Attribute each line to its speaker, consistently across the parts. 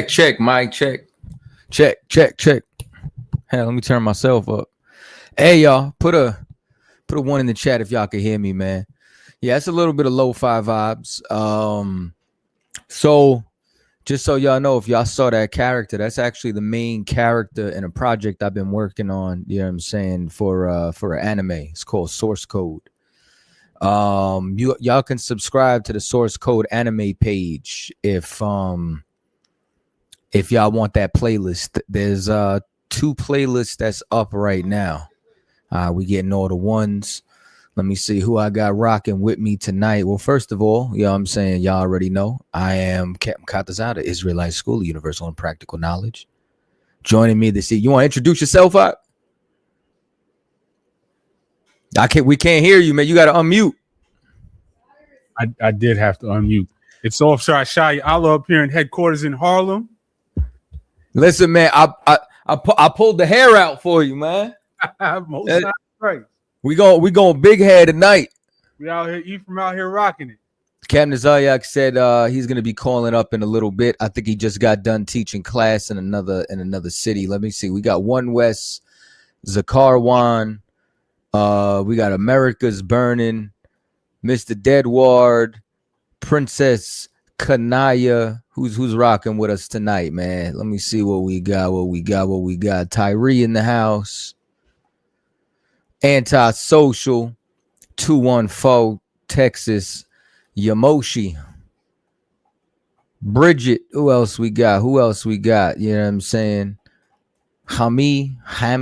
Speaker 1: Check, Mike, check. Hey, let me turn myself up. Hey, y'all, put a one in the chat if y'all can hear me, man. Yeah, it's a little bit of lo-fi vibes. So just so y'all know, if y'all saw that character, that's actually the main character in a project I've been working on, you know what I'm saying, for an anime. It's called Source Code. Y'all can subscribe to the Source Code anime page if y'all want that playlist. There's 2 playlists that's up right now. We getting all the ones. Let me see who I got rocking with me tonight. Well, first of all, you know what I'm saying, y'all already know I am Captain CHAATAZA, the Israelite School of Universal and Practical Knowledge. Joining me this evening. You want to introduce yourself up? We can't hear you, man. You got to unmute.
Speaker 2: I did have to unmute. It's Officer Shai Allah up here in headquarters in Harlem.
Speaker 1: Listen, man, I pulled the hair out for you, man.
Speaker 2: Most right.
Speaker 1: We going big hair tonight.
Speaker 2: We out here, Ephraim out here rocking it.
Speaker 1: Captain TAZARYACH said he's gonna be calling up in a little bit. I think he just got done teaching class in another city. Let me see. We got One West, Zakarwan. We got America's Burning, Mr. Deadward, Princess Kanaya, who's rocking with us tonight, man. Let me see what we got. Tyree in the house. Antisocial, 214, Texas. Yamoshi. Bridget. Who else we got? You know what I'm saying? Hammy. Let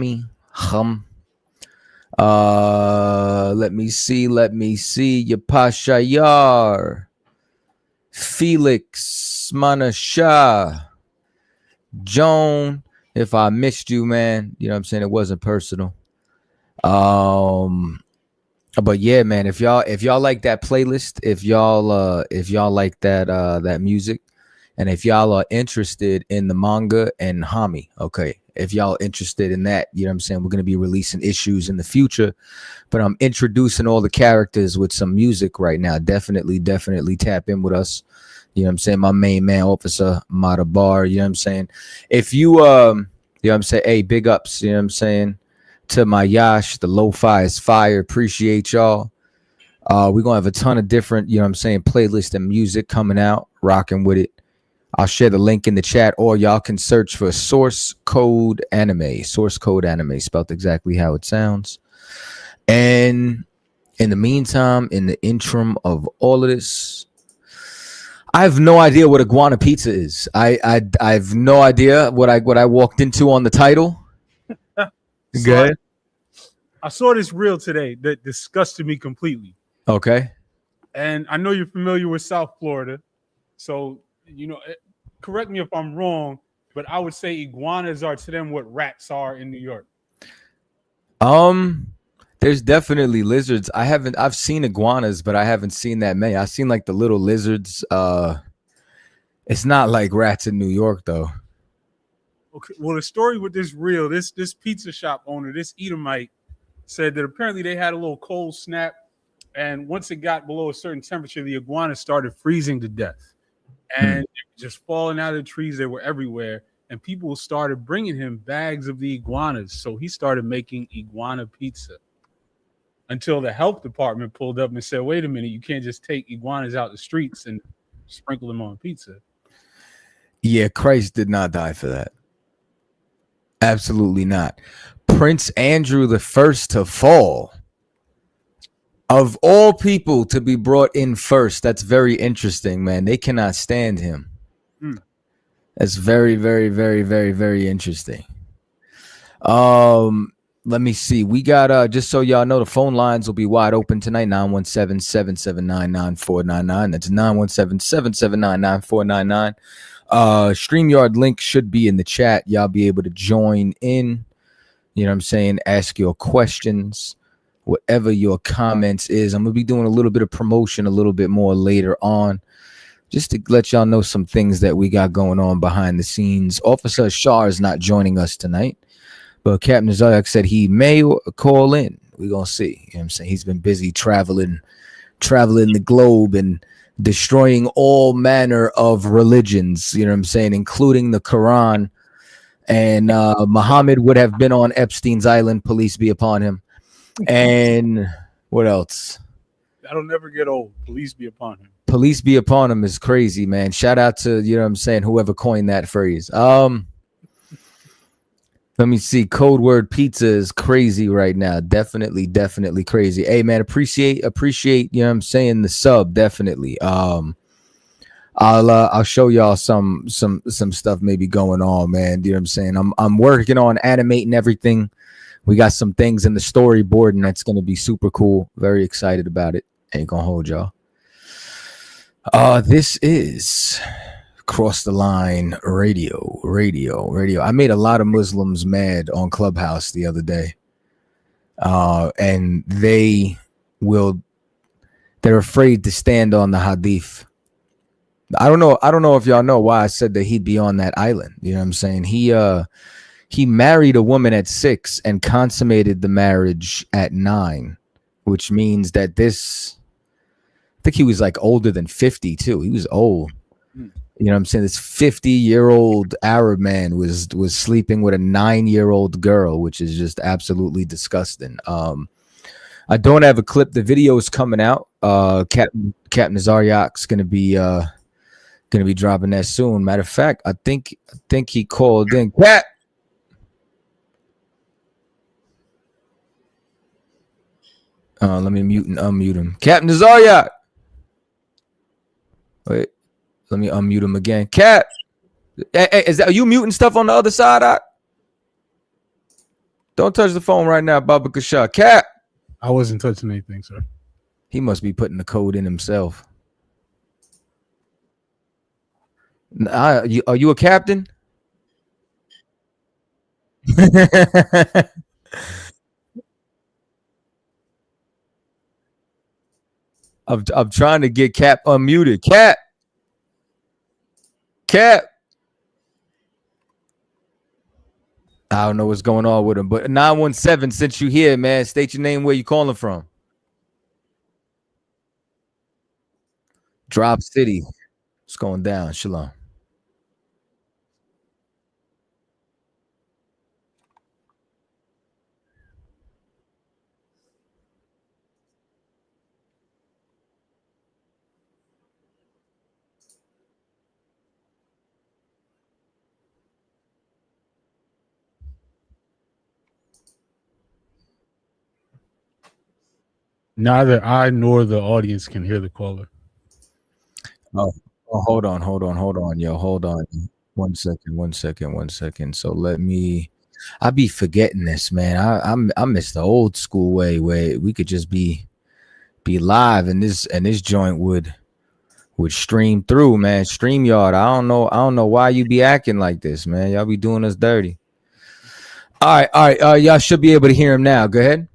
Speaker 1: me see. Yapashayar. Felix Manasha. Joan. If I missed you, man, you know what I'm saying? It wasn't personal. But yeah, man, if y'all like that playlist, if y'all like that music, and if y'all are interested in the manga and Hami, okay, if y'all interested in that, you know what I'm saying, we're gonna be releasing issues in the future, but I'm introducing all the characters with some music right now. Definitely tap in with us. You know what I'm saying? My main man, Officer Matabar, you know what I'm saying? If you you know what I'm saying, hey, big ups, you know what I'm saying? To my Yash, the lo-fi is fire. Appreciate y'all. We're gonna have a ton of different, you know what I'm saying, playlist and music coming out, rocking with it. I'll share the link in the chat, or y'all can search for Source Code Anime. Source Code Anime, spelled exactly how it sounds. And in the meantime, in the interim of all of this, I have no idea what Iguana Pizza is. I have no idea what I walked into on the title.
Speaker 2: So
Speaker 1: Good.
Speaker 2: I saw this reel today that disgusted me completely.
Speaker 1: Okay.
Speaker 2: And I know you're familiar with South Florida. So, correct me if I'm wrong, but I would say iguanas are to them what rats are in New York.
Speaker 1: There's definitely lizards. I've seen iguanas, but I haven't seen that many. I've seen like the little lizards. It's not like rats in New York though.
Speaker 2: Okay. Well, the story with this reel, this pizza shop owner, this Edomite, said that apparently they had a little cold snap, and once it got below a certain temperature, the iguana started freezing to death, and just falling out of the trees. They were everywhere, and people started bringing him bags of the iguanas. So he started making iguana pizza until the health department pulled up and said, "Wait a minute, you can't just take iguanas out the streets and sprinkle them on pizza."
Speaker 1: Yeah, Christ did not die for that. Absolutely not. Prince Andrew the First to fall. Of all people to be brought in first, that's very interesting, man. They cannot stand him. That's very, very, very, very, very interesting. Let me see. We got just so y'all know, the phone lines will be wide open tonight. 917-779-9499. That's 917-779-9499. StreamYard link should be in the chat. Y'all be able to join in. You know what I'm saying? Ask your questions, whatever your comments is. I'm gonna be doing a little bit of promotion a little bit more later on, just to let y'all know some things that we got going on behind the scenes. Officer Shah is not joining us tonight, but Captain TAZARYACH said he may call in. We're gonna see. You know what I'm saying? He's been busy traveling the globe and destroying all manner of religions, you know what I'm saying, including the Quran. And Muhammad would have been on Epstein's island, police be upon him. And what else?
Speaker 2: That'll never get old. Police be upon him.
Speaker 1: Police be upon him is crazy, man. Shout out to, you know what I'm saying, whoever coined that phrase. Let me see. Code word pizza is crazy right now. Definitely crazy. Hey man, appreciate, you know what I'm saying, the sub, definitely. I'll show y'all some stuff maybe going on, man. You know what I'm saying? I'm working on animating everything. We got some things in the storyboard, and that's gonna be super cool. Very excited about it. Ain't gonna hold y'all. This is Cross the Line Radio. I made a lot of Muslims mad on Clubhouse the other day. And they're afraid to stand on the hadith. I don't know if y'all know why I said that he'd be on that island. You know what I'm saying? He married a woman at 6 and consummated the marriage at 9, which means that I think he was like older than 50 too. He was old. You know what I'm saying? This 50-year-old Arab man was sleeping with a 9-year-old girl, which is just absolutely disgusting. I don't have a clip. The video is coming out. Captain TAZARYACH's gonna be dropping that soon. Matter of fact, I think he called in. Cap. Let me mute and unmute him. Captain TAZARYACH. Wait. Let me unmute him again. Cap, hey, are you muting stuff on the other side? Don't touch the phone right now, Baba Kasha. Cap.
Speaker 2: I wasn't touching anything, sir.
Speaker 1: He must be putting the code in himself. Are you a captain? I'm trying to get Cap unmuted. Cap. I don't know what's going on with him, but 917, since you here, man, state your name, where you calling from. Drop City. What's going down? Shalom.
Speaker 2: Neither I nor the audience can hear the caller.
Speaker 1: Oh, hold on, yo, hold on. 1 second. So I be forgetting this, man. I miss the old school way where we could just be live, and this joint would stream through, man. StreamYard. I don't know why you be acting like this, man. Y'all be doing us dirty. All right. Y'all should be able to hear him now. Go ahead.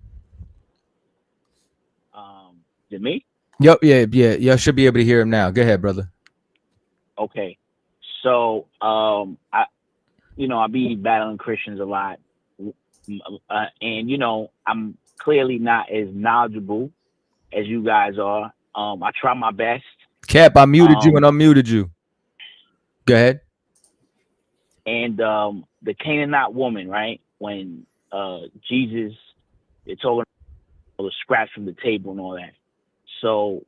Speaker 3: Is it me?
Speaker 1: Yep, yeah. Y'all should be able to hear him now. Go ahead, brother.
Speaker 3: Okay. So, I be battling Christians a lot. And, I'm clearly not as knowledgeable as you guys are. I try my best.
Speaker 1: Cap, I muted you and unmuted you. Go ahead.
Speaker 3: And the Canaanite woman, right? When Jesus, they told her to scratch from the table and all that. So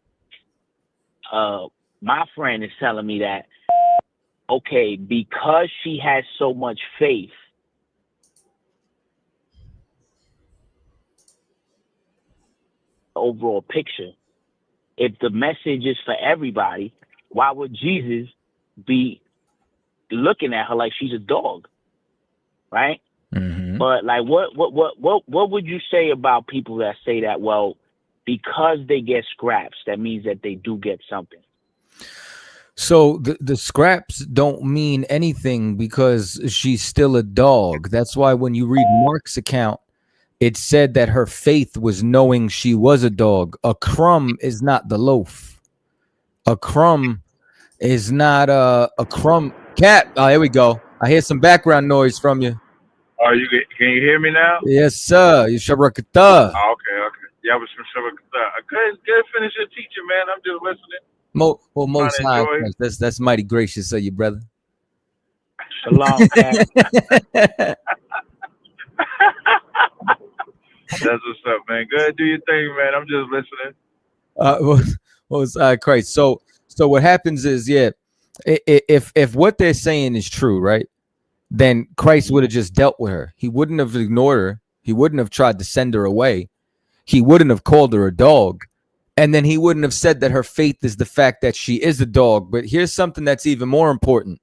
Speaker 3: my friend is telling me that, okay, because she has so much faith, the overall picture, if the message is for everybody, why would Jesus be looking at her like she's a dog, right?
Speaker 1: Mm-hmm.
Speaker 3: But like, what would you say about people that say that, well, because they get scraps, that means that they do get something?
Speaker 1: So the scraps don't mean anything because she's still a dog. That's why when you read Mark's account, it said that her faith was knowing she was a dog. A crumb is not the loaf. A crumb is not a crumb. Cat. Oh, here we go. I hear some background noise from you.
Speaker 4: Can you hear me now?
Speaker 1: Yes, sir. You shabrakata.
Speaker 4: Oh, okay. Yeah, I was from Shabakata. Good finish your teaching, man. I'm just listening.
Speaker 1: Most high. That's mighty gracious of you, brother.
Speaker 3: Shalom, Cat.
Speaker 4: That's what's up, man. Go ahead, do your thing, man. I'm just listening.
Speaker 1: Most high Christ. So what happens is, yeah, if what they're saying is true, right? Then Christ would have just dealt with her. He wouldn't have ignored her. He wouldn't have tried to send her away. He wouldn't have called her a dog. And then he wouldn't have said that her faith is the fact that she is a dog. But here's something that's even more important.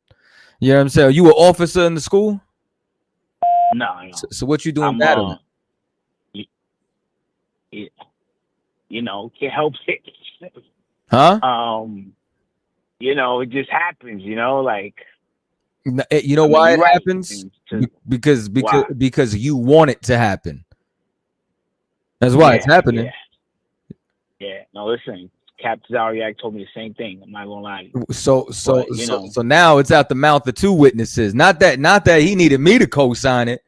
Speaker 1: You know what I'm saying? Are you an officer in the school?
Speaker 3: No.
Speaker 1: So what you doing battling?
Speaker 3: Can't help it.
Speaker 1: Huh?
Speaker 3: It just happens, like.
Speaker 1: You know why it happens? Because you want it to happen. That's why it's happening.
Speaker 3: Yeah. No, listen, TAZARYACH told me the same thing. I'm not gonna lie.
Speaker 1: So now it's out the mouth of two witnesses. Not that he needed me to co-sign it,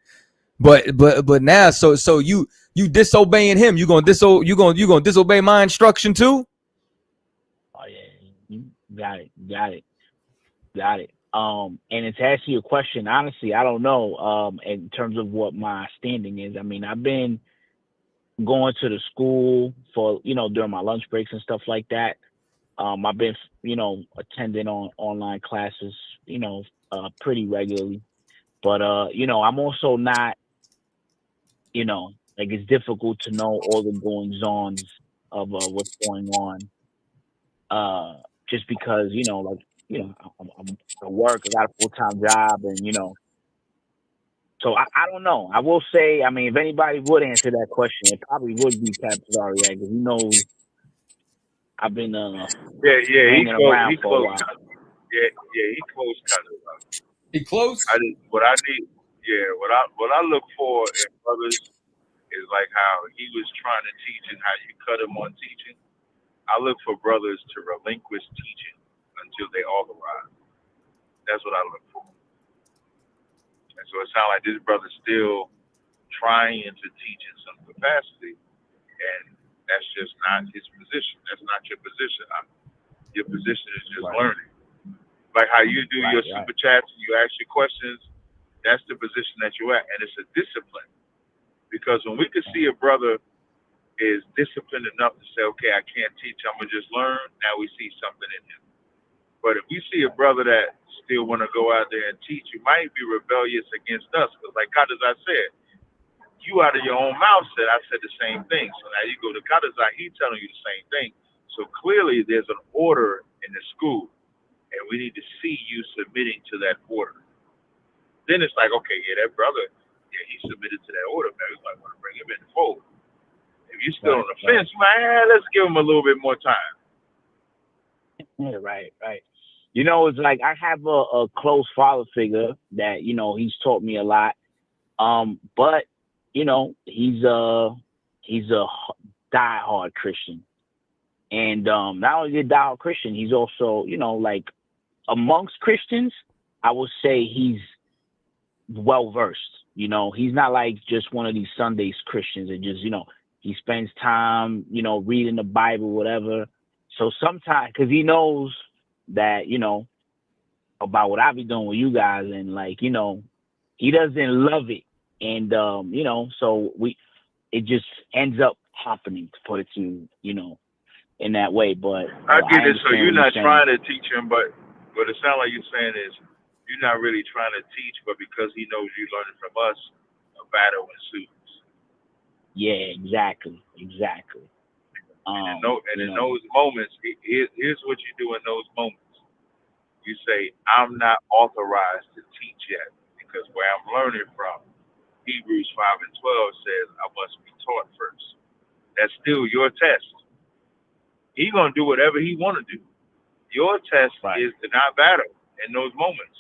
Speaker 1: but now so you disobeying him. You gonna disobey my instruction too?
Speaker 3: Oh yeah, got it. And to answer your question, honestly, I don't know. In terms of what my standing is, I mean, I've been going to the school for during my lunch breaks and stuff like that. I've been attending online classes pretty regularly, but I'm also not like it's difficult to know all the goings ons of what's going on. Just because I'm at work, I got a full-time job, and so I don't know. I will say, I mean, if anybody would answer that question, it probably would be TAZARYACH, because he knows I've been hanging around for a while.
Speaker 4: Yeah, he closed cousin.
Speaker 1: He close?
Speaker 4: What I need. Yeah, what I look for in brothers is like how he was trying to teach and how you cut him on teaching. I look for brothers to relinquish teaching until they authorize. That's what I look for. And so it sounds like this brother's still trying to teach in some capacity, and that's just not his position. That's not your position. Your position is just learning. Like how you do your super chats, you ask your questions. That's the position that you're at, and it's a discipline. Because when we could see a brother is disciplined enough to say, okay, I can't teach, I'm gonna just learn. Now we see something in him. But if we see a brother that still want to go out there and teach, you might be rebellious against us. Because like Kataza said, you out of your own mouth said I said the same thing. So now you go to Kataza, he's telling you the same thing. So clearly there's an order in the school, and we need to see you submitting to that order. Then it's like, okay, yeah, that brother, yeah, he submitted to that order, man. We might want to bring him in the fold. If you're still on the fence, man, let's give him a little bit more time.
Speaker 3: Yeah, right. You know, it's like I have a close father figure that, you know, he's taught me a lot. But, you know, he's a diehard Christian. And not only a diehard Christian, he's also, you know, like amongst Christians, I would say he's well versed. You know, he's not like just one of these Sundays Christians that just, you know, he spends time, you know, reading the Bible, whatever. So sometimes, because he knows that, you know, about what I be doing with you guys, and like, you know, he doesn't love it. And, you know, so it just ends up happening, to put it to, you know, in that way. But
Speaker 4: I get it. So you're not trying to teach him, but what it sounds like you're saying is you're not really trying to teach, but because he knows you're learning from us, a battle ensues.
Speaker 3: Yeah, exactly.
Speaker 4: And in those moments, here's what you do in those moments. You say, I'm not authorized to teach yet, because where I'm learning from, Hebrews 5 and 12 says I must be taught first. That's still your test. He's going to do whatever he want to do. Your test is to not battle in those moments.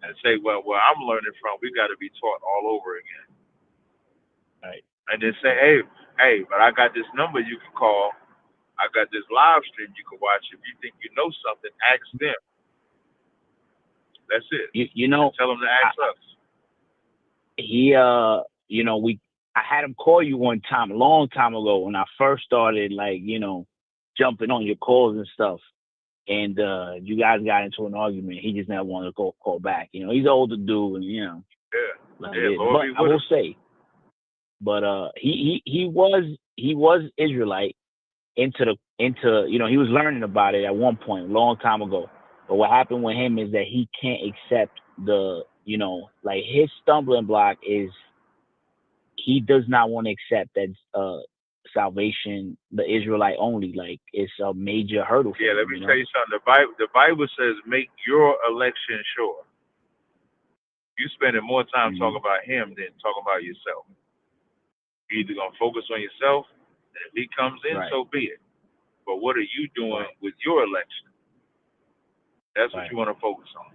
Speaker 4: And say, well, where I'm learning from, we got to be taught all over again.
Speaker 3: Right.
Speaker 4: And then say, hey, but I got this number you can call. I got this live stream you can watch. If you think you know something, ask them. That's it.
Speaker 3: You know,
Speaker 4: tell them to ask us.
Speaker 3: He, you know, I had him call you one time, a long time ago, when I first started, like, you know, jumping on your calls and stuff. And you guys got into an argument. He just never wanted to call back. You know, he's an older dude, and you know.
Speaker 4: Yeah.
Speaker 3: Like
Speaker 4: Lord,
Speaker 3: but I will say, but he was Israelite into you know, he was learning about it at one point, a long time ago. But what happened with him is that he can't accept the, you know, like his stumbling block is he does not want to accept that salvation, the Israelite only, like it's a major hurdle for him.
Speaker 4: Let me
Speaker 3: you
Speaker 4: tell
Speaker 3: know?
Speaker 4: you something. The Bible says make your election sure. You spending more time talking about him than talking about yourself. You're either gonna focus on yourself, and if he comes in, so be it. But what are you doing with your election? That's what you want to focus on.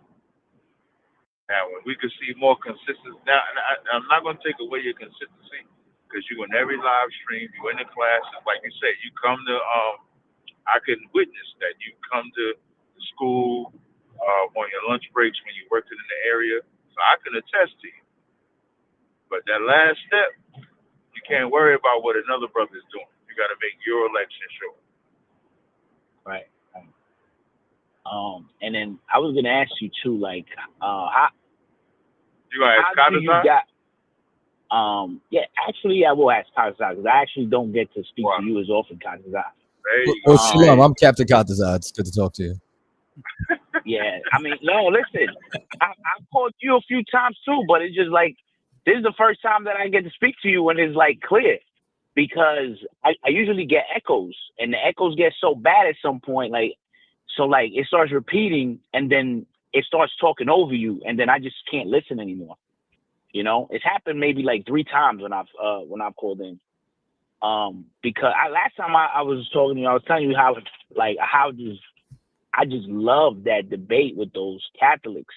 Speaker 4: Now, when we could see more consistency, now I'm not going to take away your consistency, because you in every live stream, you in the classes, like you said, you come to. I can witness that you come to the school on your lunch breaks when you worked in the area, so I can attest to you. But that last step, you can't worry about what another brother is doing. You got to make your election sure.
Speaker 3: Right. And then I was gonna ask you too, like, how
Speaker 4: you gonna ask
Speaker 3: Kataza? Yeah, actually, I will ask Kataza, because I actually don't get to speak to you as often, Kataza.
Speaker 1: Well, Shalom, I'm Captain Kataza. It's good to talk to you.
Speaker 3: Yeah, I mean, no, listen, I've called you a few times too, but it's just like this is the first time that I get to speak to you when it's like clear, because I usually get echoes, and the echoes get so bad at some point, like. So like it starts repeating, and then it starts talking over you, and then I just can't listen anymore. You know, it's happened maybe like 3 times when I've called in. Because last time I was talking to you, I was telling you how I just love that debate with those Catholics.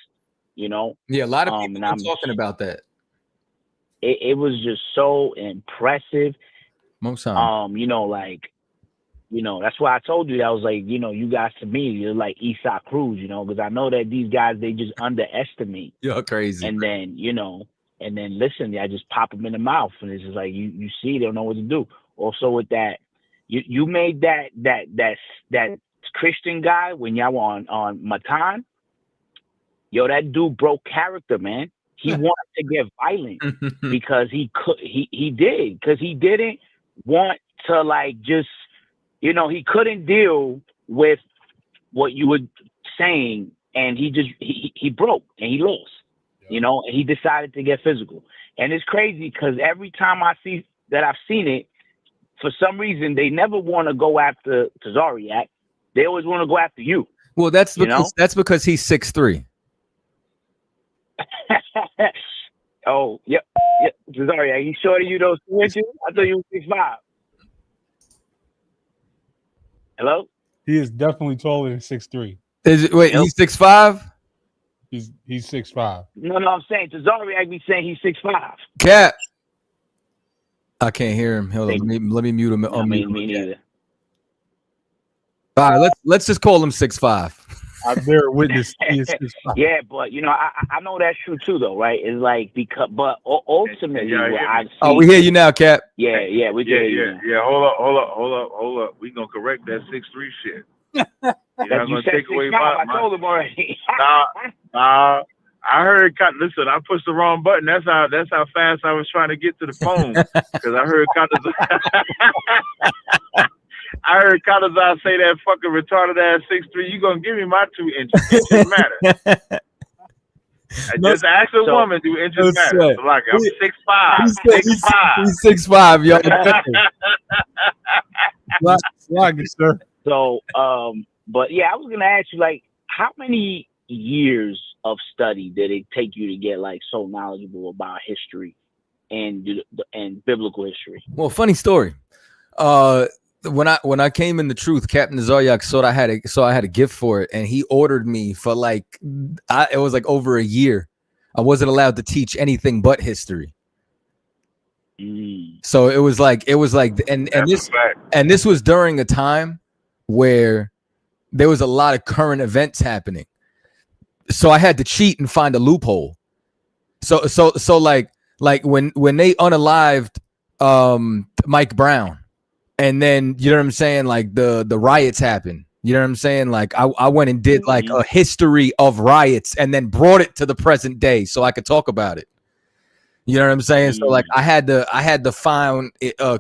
Speaker 3: you know.
Speaker 1: Yeah, a lot of
Speaker 3: And
Speaker 1: people been talking about that.
Speaker 3: It was just so impressive.
Speaker 1: Most time.
Speaker 3: You know, like, you know, that's why I told you that. I was like, you know, you guys to me, you're like Esau Cruz, you know, because I know that these guys, they just underestimate.
Speaker 1: You're crazy.
Speaker 3: And then, you know, and then listen, I just pop them in the mouth, and it's just like you see, they don't know what to do. Also with that, you made that Christian guy when y'all were on Matan, yo, that dude broke character, man. He wanted to get violent because he did, because he didn't want to, like, just, you know, he couldn't deal with what you were saying, and he broke and he lost, you know, and he decided to get physical. And it's crazy because every time I've seen it, for some reason they never want to go after TAZARYACH. They always want to go after you.
Speaker 1: Well, that's because he's 6'3".
Speaker 3: Oh, yep. TAZARYACH, he shorter you those 2 inches? I thought you were 6'5". Hello?
Speaker 2: He is definitely taller than 6'3".
Speaker 1: Wait,
Speaker 3: Nope.
Speaker 1: he's 6'5"?
Speaker 2: He's 6'5".
Speaker 3: No, I'm saying TAZARYACH be saying he's 6'5".
Speaker 1: Cap. I can't hear him. Hold on,
Speaker 3: Hey,
Speaker 1: let me mute him.
Speaker 3: I mean, me neither.
Speaker 1: All right, let's just call him 6'5".
Speaker 2: I bear witness. He is 6'5".
Speaker 3: Yeah, but you know, I know that's true too, though, right? It's like, because, but ultimately,
Speaker 4: Yeah,
Speaker 3: what I see.
Speaker 1: Oh, we hear you now, Cap.
Speaker 3: Yeah, we can hear you now.
Speaker 4: Yeah. Hold up. We gonna correct that 6'3" shit. You're not gonna
Speaker 3: said
Speaker 4: take away
Speaker 3: 6'5",
Speaker 4: my.
Speaker 3: I told him already.
Speaker 4: Nah. I heard. Listen, I pushed the wrong button. That's how fast I was trying to get to the phone because I heard I heard CHAATAZA say that fucking retarded ass 6'3". You gonna give me my 2 inches? Inches matter. Just ask a woman, do inches matter? So like, I'm 6'5". 6'5".
Speaker 1: He's 6'5", y'all.
Speaker 2: Slug it, sir.
Speaker 3: So, but yeah, I was gonna ask you, like, how many years of study did it take you to get, like, so knowledgeable about history and biblical history?
Speaker 1: Well, funny story. When I came in the truth, Captain TAZARYACH saw I had a gift for it, and he ordered me for it was like over a year. I wasn't allowed to teach anything but history. So it was like, and this was during a time where there was a lot of current events happening. So I had to cheat and find a loophole. So like when they unalived Mike Brown, and then, you know what I'm saying, like the riots happened. You know what I'm saying? Like I went and did like a history of riots and then brought it to the present day so I could talk about it. You know what I'm saying? So like I had to find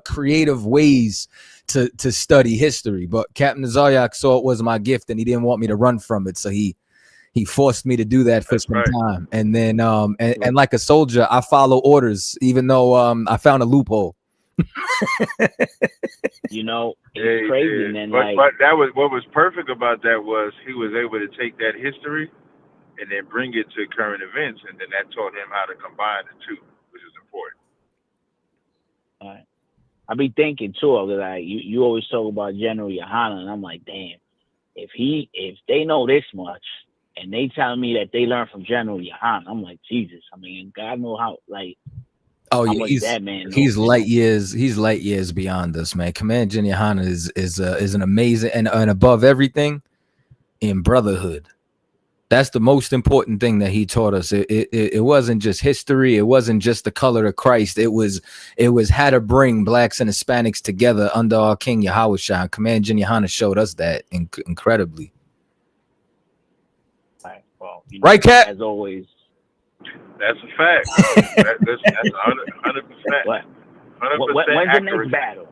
Speaker 1: creative ways to study history. But Captain TAZARYACH saw it was my gift and he didn't want me to run from it. So he forced me to do that for some time. And then and like a soldier, I follow orders, even though I found a loophole.
Speaker 3: You know, it's crazy. And then, but
Speaker 4: that was what was perfect about that was he was able to take that history and then bring it to current events, and then that taught him how to combine the two, which is important.
Speaker 3: All right. I be thinking too, like you always talk about General Yohana, and I'm like, damn, if they know this much and they telling me that they learned from General Yohana, I'm like, Jesus. I mean, God know how, like.
Speaker 1: Oh yeah, he's light years. He's light years beyond us, man. Command General Yohana is an amazing and above everything in brotherhood. That's the most important thing that he taught us. It wasn't just history. It wasn't just the color of Christ. It was how to bring blacks and Hispanics together under our King Yahushua. Command General Yohana showed us that incredibly.
Speaker 3: Right, well,
Speaker 1: right, Cat?
Speaker 3: As always.
Speaker 4: That's a fact. That's 100%. 100%
Speaker 3: when's the next battle?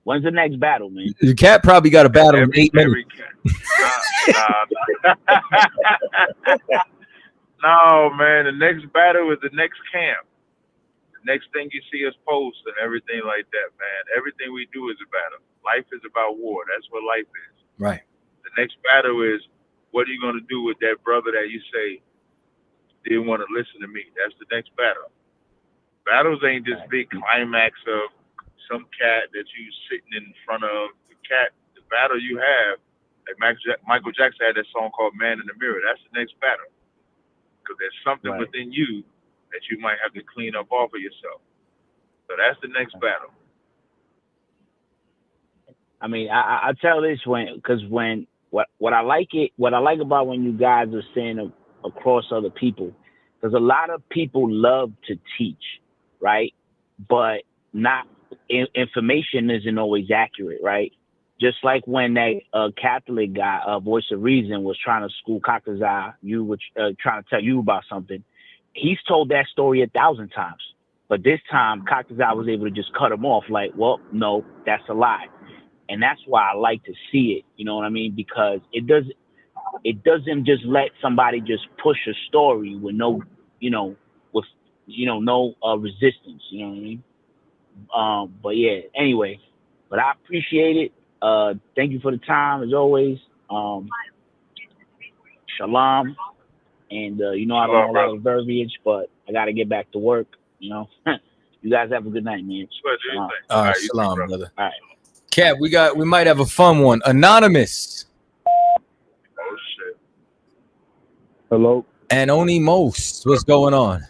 Speaker 3: When's the next battle, man?
Speaker 1: The Cat probably got a battle in 8 minutes.
Speaker 4: No, man. The next battle is the next camp. The next thing you see us post and everything like that, man. Everything we do is a battle. Life is about war. That's what life is.
Speaker 1: Right.
Speaker 4: The next battle is, what are you going to do with that brother that you say didn't want to listen to me? That's the next battle. Battles ain't this big climax of some cat that you sitting in front of. The battle you have, like Michael Jackson had that song called "Man in the Mirror." That's the next battle. because there's something
Speaker 3: Right.
Speaker 4: within you that you might have to clean up off of yourself. So that's the next battle.
Speaker 3: I mean, I tell this what I like about when you guys are saying across other people, because a lot of people love to teach, right? But not information isn't always accurate, right? Just like when that Catholic guy, Voice of Reason, was trying to school CHAATAZA, you were trying to tell you about something. He's told that story 1,000 times, but this time CHAATAZA was able to just cut him off. Like, well, no, that's a lie. And that's why I like to see it, you know what I mean? Because it doesn't just let somebody just push a story with no, no resistance, you know what I mean? But yeah, anyway, but I appreciate it. Thank you for the time as always. Shalom. And I don't know a lot of verbiage, but I got to get back to work, You guys have a good night, man.
Speaker 4: Shalom.
Speaker 1: All right, shalom, brother.
Speaker 3: All right.
Speaker 1: Cat, we might have a fun one. Anonymous.
Speaker 4: Oh shit.
Speaker 5: Hello.
Speaker 1: Anonymous. What's going on?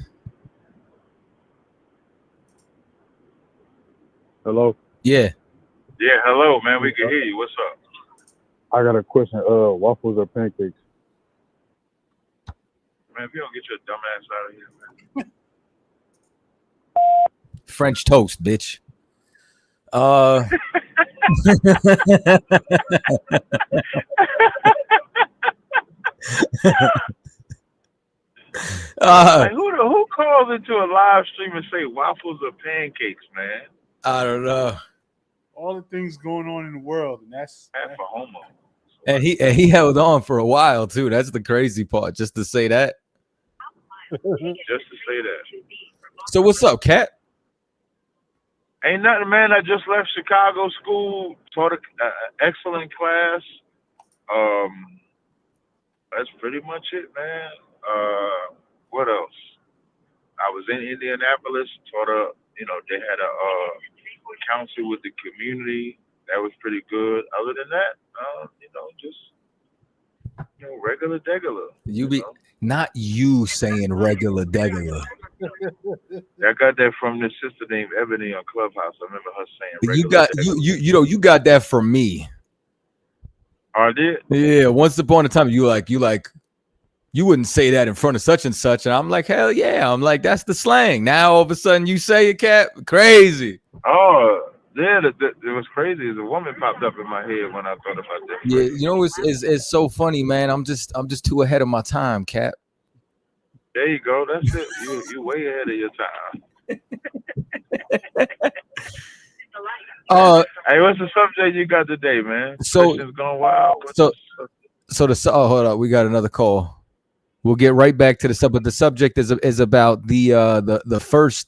Speaker 5: Hello.
Speaker 1: Yeah.
Speaker 4: Yeah, hello, man. We can hear you. What's up?
Speaker 5: I got a question. Waffles or pancakes?
Speaker 4: Man, if you don't get your dumb ass out of here, man.
Speaker 1: French toast, bitch.
Speaker 4: Like, who calls into a live stream and say waffles or pancakes, man?
Speaker 1: I don't know.
Speaker 2: All the things going on in the world, and that's
Speaker 4: for homo.
Speaker 1: And he held on for a while too. That's the crazy part. Just to say that.
Speaker 4: Just to say that.
Speaker 1: So what's up, Cat?
Speaker 4: Ain't nothing, man. I just left Chicago school, taught an excellent class. That's pretty much it, man. What else? I was in Indianapolis, taught they had a council with the community. That was pretty good. Other than that, just regular degular.
Speaker 1: Not you saying regular degular.
Speaker 4: I got that from this sister named Ebony on Clubhouse. I remember her saying
Speaker 1: you got that from me.
Speaker 4: I did?
Speaker 1: Yeah, once upon a time you wouldn't say that in front of such and such, and I'm like, hell yeah. I'm like, that's the slang. Now all of a sudden you say it, Cat. Crazy.
Speaker 4: Oh, yeah, it was crazy. The woman popped up in my head when I thought about that.
Speaker 1: Yeah, it's so funny, man. I'm just too ahead of my time, Cat.
Speaker 4: There you go. That's it. You way ahead of your time. Hey, what's the subject you got today, man? Questions going wild.
Speaker 1: Hold on, we got another call. We'll get right back to the subject. The subject is about the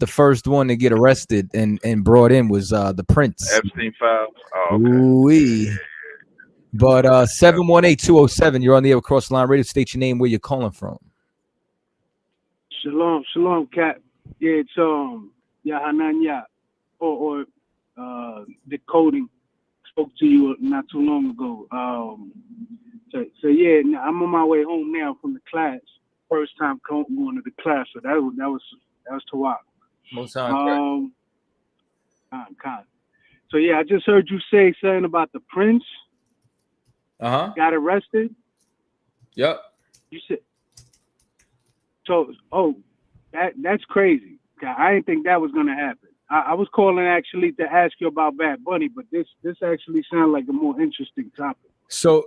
Speaker 1: first one to get arrested and brought in was the Prince.
Speaker 4: Epstein files. Oh, okay.
Speaker 1: Ooh-wee. But 718-207, you're on the air across the line radio. State your name, where you're calling from.
Speaker 6: Shalom, Cat. Yeah, it's Yahananya or decoding. Spoke to you not too long ago. So yeah, I'm on my way home now from the class. First time going to the class, so that was Tawak.
Speaker 1: Most time.
Speaker 6: So yeah, I just heard you say something about the Prince. Got arrested.
Speaker 1: Yep.
Speaker 6: You said. So, that's crazy. I didn't think that was gonna happen. I was calling actually to ask you about Bad Bunny, but this actually sounds like a more interesting topic.
Speaker 1: So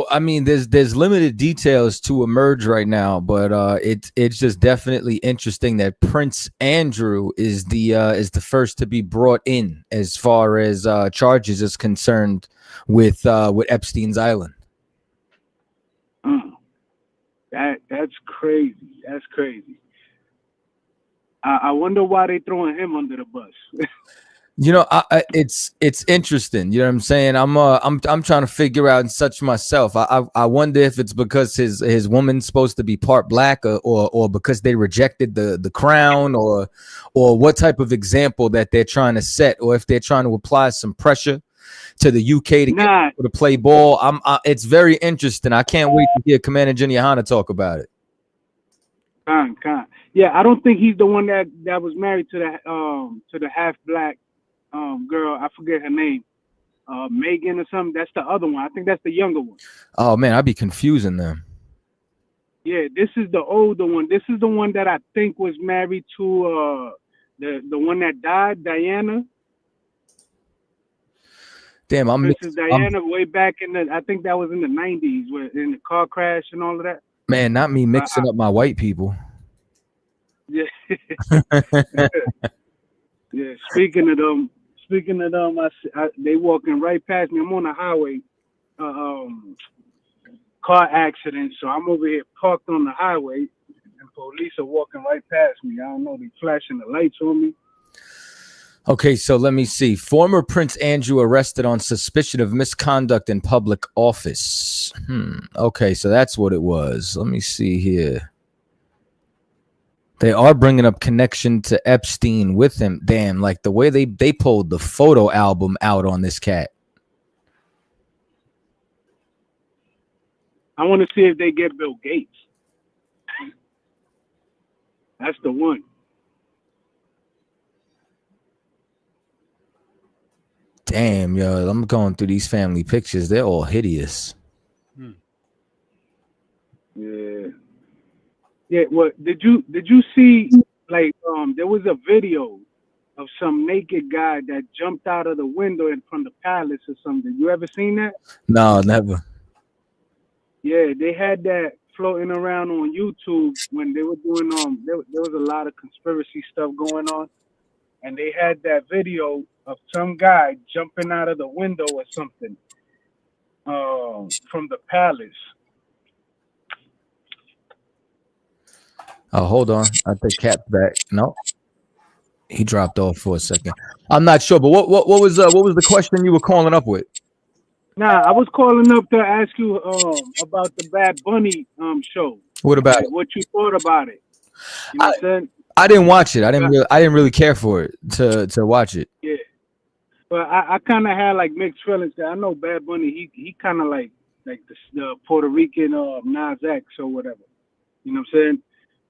Speaker 1: I mean, there's limited details to emerge right now, but it's just definitely interesting that Prince Andrew is the first to be brought in as far as charges is concerned with Epstein's Island.
Speaker 6: That's crazy. That's crazy. I wonder why they throwing him under the bus.
Speaker 1: It's interesting. You know what I'm saying? I'm trying to figure out and such myself. I wonder if it's because his woman's supposed to be part black or because they rejected the crown or what type of example that they're trying to set, or if they're trying to apply some pressure to the UK to get people to play ball. It's very interesting. I can't wait to hear Commander Junior Hanna talk about it.
Speaker 6: Khan. Yeah, I don't think he's the one that was married to the half black girl. I forget her name. Megan or something. That's the other one. I think that's the younger one.
Speaker 1: Oh man, I'd be confusing them.
Speaker 6: Yeah, this is the older one. This is the one that I think was married to the one that died, Diana.
Speaker 1: Damn,
Speaker 6: Princess Diana, way back in the, I think that was in the 90s, where in the car crash and all of that.
Speaker 1: man, not me mixing up my white people.
Speaker 6: Yeah. Yeah. Speaking of them, they walking right past me. I'm on the highway, car accident. So I'm over here parked on the highway, and police are walking right past me. I don't know. They flashing the lights on me.
Speaker 1: Okay, so let me see. Former Prince Andrew arrested on suspicion of misconduct in public office. Okay, so that's what it was. Let me see here. They are bringing up connection to Epstein with him. Damn, like the way they pulled the photo album out on this cat.
Speaker 6: I want to see if they get Bill Gates. That's the one.
Speaker 1: Damn, yo, I'm going through these family pictures. They're all hideous.
Speaker 6: Yeah. Yeah. What did you see? Like, there was a video of some naked guy that jumped out of the window from the palace or something. You ever seen that?
Speaker 1: No, never.
Speaker 6: Yeah, they had that floating around on YouTube when they were doing there was a lot of conspiracy stuff going on, and they had that video of some guy jumping out of the window or something from the palace.
Speaker 1: Oh, hold on. I think Cat's back. No, he dropped off for a second. I'm not sure, but what was the question you were calling up with?
Speaker 6: Nah, I was calling up to ask you about the Bad Bunny show.
Speaker 1: What about it?
Speaker 6: What you thought about it? You know what I'm saying?
Speaker 1: I didn't watch it. I didn't really care for it to watch it.
Speaker 6: Yeah, but I kind of had like mixed feelings. I know Bad Bunny. He kind of like the Puerto Rican Nas X or whatever. You know what I'm saying?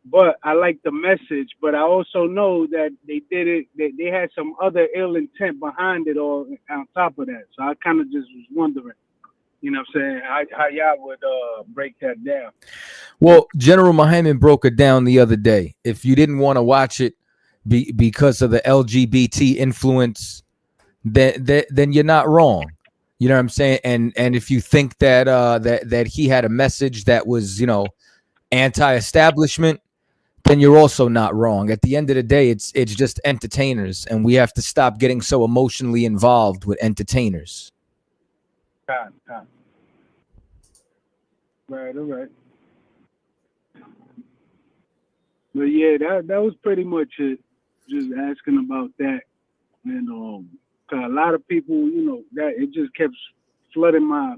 Speaker 6: But I like the message. But I also know that they did it. They had some other ill intent behind it, or on top of that. So I kind of just was wondering, you know what I'm saying, how y'all would break that down.
Speaker 1: Well, General Muhammad broke it down the other day. If you didn't want to watch it because of the LGBT influence, then you're not wrong. You know what I'm saying? And if you think that that he had a message that was, anti-establishment, then you're also not wrong. At the end of the day, it's just entertainers, and we have to stop getting so emotionally involved with entertainers.
Speaker 6: Right, all right. But yeah, that was pretty much it. Just asking about that, and a lot of people, that it just kept flooding my.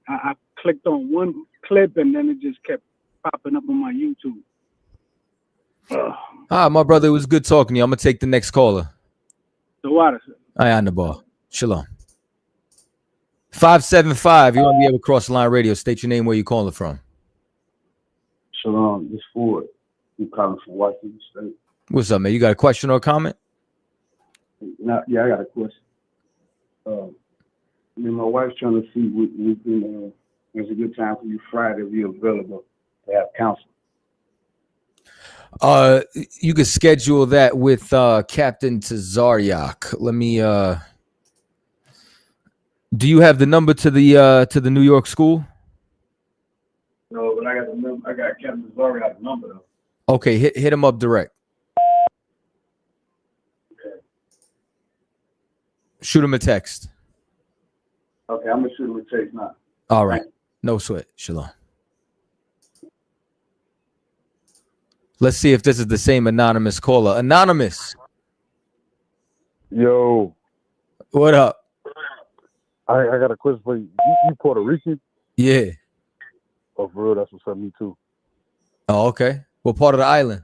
Speaker 6: I clicked on one clip, and then it just kept popping up on my YouTube.
Speaker 1: My brother, it was good talking to you. I'm gonna take the next caller.
Speaker 6: The water.
Speaker 1: I on the ball. Shalom. 575. You want to be able to cross the line radio? State your name, where you calling from.
Speaker 5: Shalom, this Ford. I'm calling from Washington State.
Speaker 1: What's up, man? You got a question or a comment?
Speaker 5: Yeah, I got a question. Me and my wife's trying to see when's a good time for you Friday to be available to have counsel.
Speaker 1: You could schedule that with Captain TAZARYACH. Let me do you have the number to the New York school?
Speaker 5: No, but I got the number. I got Captain TAZARYACH's number though.
Speaker 1: Okay, hit him up direct.
Speaker 5: Okay.
Speaker 1: Shoot him a text.
Speaker 5: Okay, I'm gonna shoot him a text now.
Speaker 1: All right. No sweat. Shalom. Let's see if this is the same anonymous caller. Anonymous.
Speaker 5: Yo.
Speaker 1: What up?
Speaker 5: I got a question for you. You Puerto Rican?
Speaker 1: Yeah.
Speaker 5: Oh, for real? That's what's up. Me too.
Speaker 1: Oh, okay. What part of the island?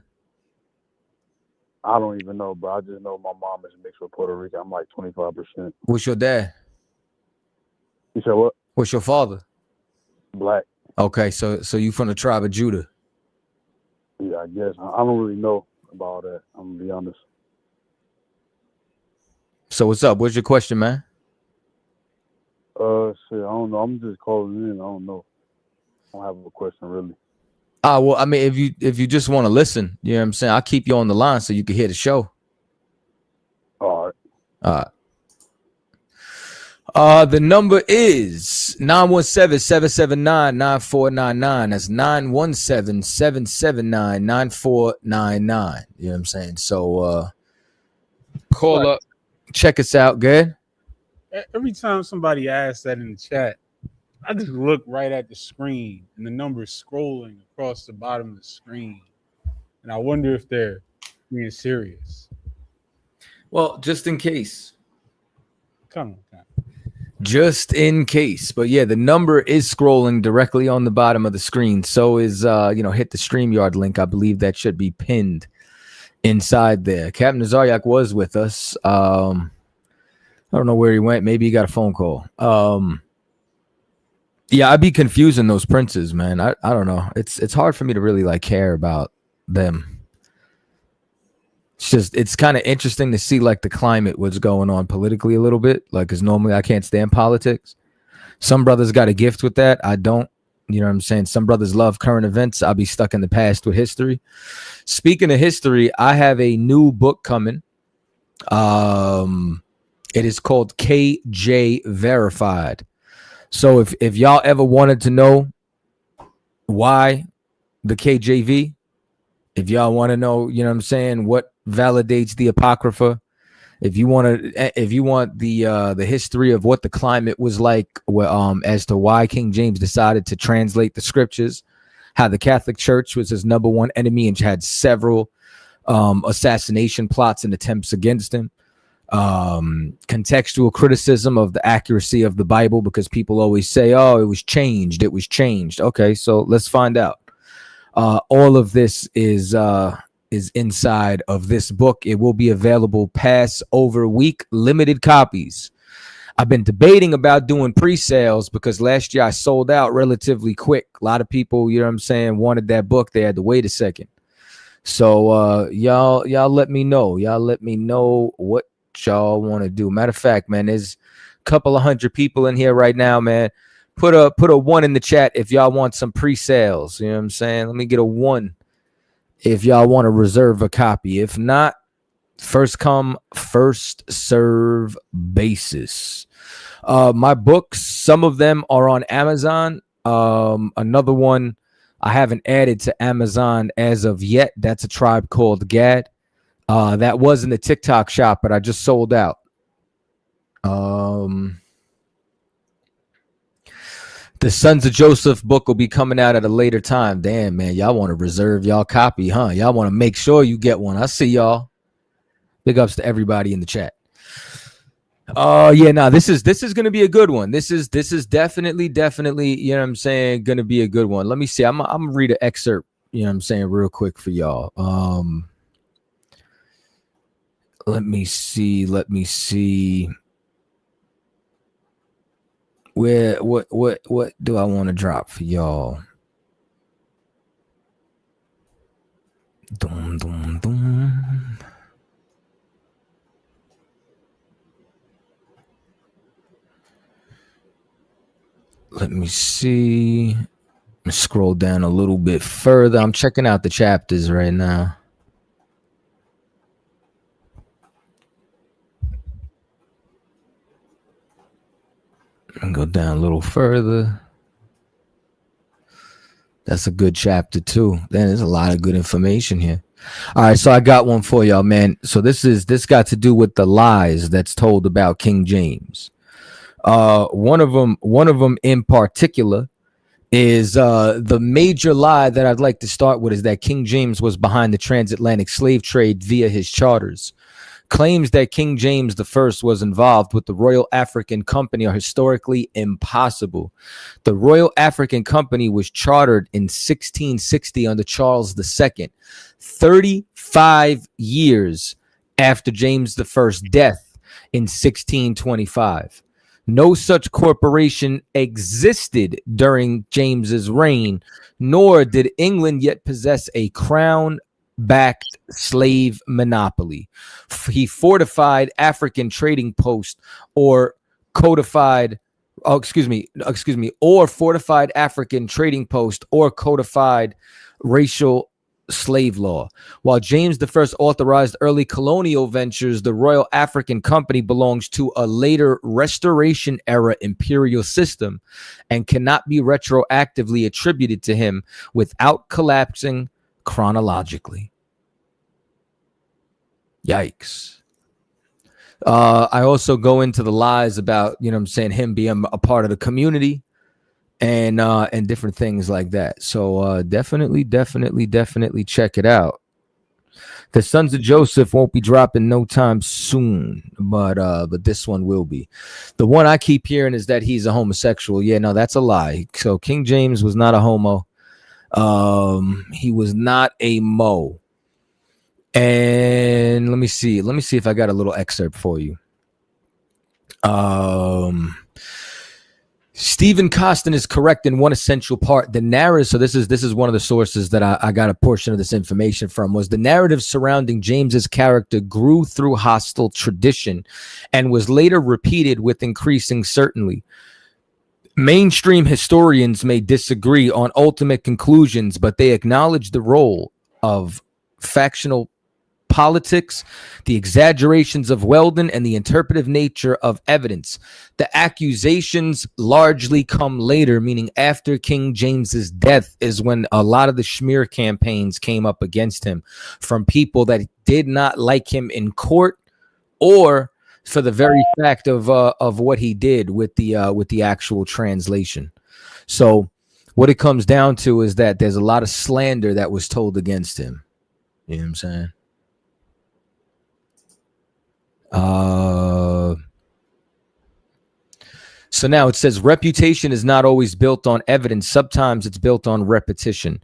Speaker 5: I don't even know, but I just know my mom is mixed with Puerto Rican. I'm like 25%.
Speaker 1: What's your dad?
Speaker 5: You said what?
Speaker 1: What's your father?
Speaker 5: Black.
Speaker 1: Okay, so you from the tribe of Judah.
Speaker 7: Yeah, I guess I don't really know about all that. I'm gonna be honest.
Speaker 1: So what's up? What's your question, man?
Speaker 7: Shit, I don't know. I'm just calling in. I don't know. I don't have a question really.
Speaker 1: Well, I mean, if you just want to listen, you know what I'm saying? I'll keep you on the line so you can hear the show.
Speaker 7: All right.
Speaker 1: The number is 917-779-9499. That's 917-779-9499. You know what I'm saying? So call up, check us out. Good.
Speaker 2: Every time somebody asks that in the chat, I just look right at the screen and the number is scrolling across the bottom of the screen. And I wonder if they're being serious.
Speaker 1: Well, just in case.
Speaker 2: Come on.
Speaker 1: Just in case. But yeah, the number is scrolling directly on the bottom of the screen. So is hit the StreamYard link. I believe that should be pinned inside there. Captain TAZARYACH was with us. I don't know where he went. Maybe he got a phone call. Yeah, I'd be confusing those princes, man. I don't know. It's hard for me to really like care about them. It's kind of interesting to see like the climate, what's going on politically a little bit. Like, because normally I can't stand politics. Some brothers got a gift with that. I don't. You know what I'm saying? Some brothers love current events. I'll be stuck in the past with history. Speaking of history, I have a new book coming. It is called KJ Verified. So if y'all ever wanted to know why the KJV, if y'all want to know, you know what I'm saying, what validates the Apocrypha, if you want the history of what the climate was like, as to why King James decided to translate the scriptures, how the Catholic Church was his number one enemy and had several assassination plots and attempts against him, contextual criticism of the accuracy of the Bible, because people always say, oh, it was changed. Okay, so let's find out. All of this is inside of this book. It will be available Passover week, limited copies. I've been debating about doing pre-sales because last year I sold out relatively quick. A lot of people, you know what I'm saying, wanted that book. They had to wait a second. So y'all let me know. Y'all let me know what y'all want to do. Matter of fact, man, there's a couple of hundred people in here right now, man. Put a 1 in the chat if y'all want some pre-sales. You know what I'm saying? Let me get a 1 if y'all want to reserve a copy. If not, first come, first serve basis. My books, some of them are on Amazon. Another one I haven't added to Amazon as of yet. That's A Tribe Called Gad. That was in the TikTok shop, but I just sold out. The Sons of Joseph book will be coming out at a later time. Damn, man, y'all want to reserve y'all copy, huh? Y'all want to make sure you get one. I see y'all. Big ups to everybody in the chat. This is gonna be a good one. This is definitely, you know what I'm saying, gonna be a good one. Let me see. I'm gonna read an excerpt, you know what I'm saying, real quick for y'all. Let me see. What do I want to drop for y'all? Dum. Let me see. Scroll down a little bit further. I'm checking out the chapters right now. And go down a little further. That's a good chapter too. Then there's a lot of good information here. All right, so I got one for y'all, man. So this got to do with the lies that's told about King James. One of them in particular is the major lie that I'd like to start with is that King James was behind the transatlantic slave trade via his charters. Claims that King James I was involved with the Royal African Company are historically impossible. The Royal African Company was chartered in 1660 under Charles II, 35 years after James I's death in 1625. No such corporation existed during James's reign, nor did England yet possess a crown-backed slave monopoly. He fortified African trading posts or codified or fortified African trading post or codified racial slave law. While James I authorized early colonial ventures, the Royal African Company belongs to a later Restoration era imperial system and cannot be retroactively attributed to him without collapsing chronologically. Yikes. I also go into the lies about, you know what I'm saying, him being a part of the community and different things like that. So definitely check it out. The Sons of Joseph won't be dropping no time soon, but this one will be. The one I keep hearing is that he's a homosexual. Yeah, no, that's a lie. So King James was not a homo. He was not a Mo. And let me see if I got a little excerpt for you. Stephen Costin is correct in one essential part. The narrative, so this is one of the sources that I got a portion of this information from, was the narrative surrounding James's character grew through hostile tradition and was later repeated with increasing certainty. Mainstream historians may disagree on ultimate conclusions, but they acknowledge the role of factional politics, the exaggerations of Weldon, and the interpretive nature of evidence. The accusations largely come later, meaning after King James's death is when a lot of the smear campaigns came up against him from people that did not like him in court, or for the very fact of what he did with the actual translation. So what it comes down to is that there's a lot of slander that was told against him. You know what I'm saying? So now it says reputation is not always built on evidence. Sometimes it's built on repetition.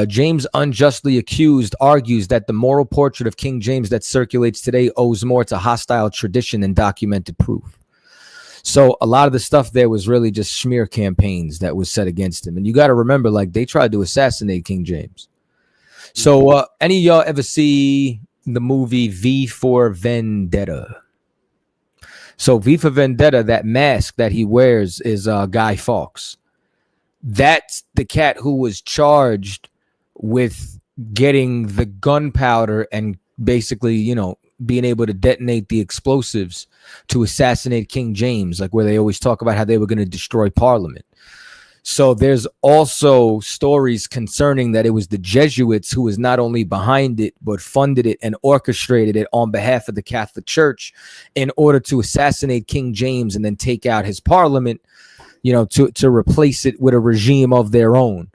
Speaker 1: James, unjustly accused, argues that the moral portrait of King James that circulates today owes more to hostile tradition than documented proof. So a lot of the stuff there was really just smear campaigns that was set against him. And you got to remember, like, they tried to assassinate King James. So any of y'all ever see the movie V for Vendetta? So V for Vendetta, that mask that he wears is Guy Fawkes. That's the cat who was charged with getting the gunpowder and basically, you know, being able to detonate the explosives to assassinate King James, like where they always talk about how they were going to destroy Parliament. So there's also stories concerning that it was the Jesuits who was not only behind it, but funded it and orchestrated it on behalf of the Catholic Church in order to assassinate King James and then take out his parliament, you know, to replace it with a regime of their own,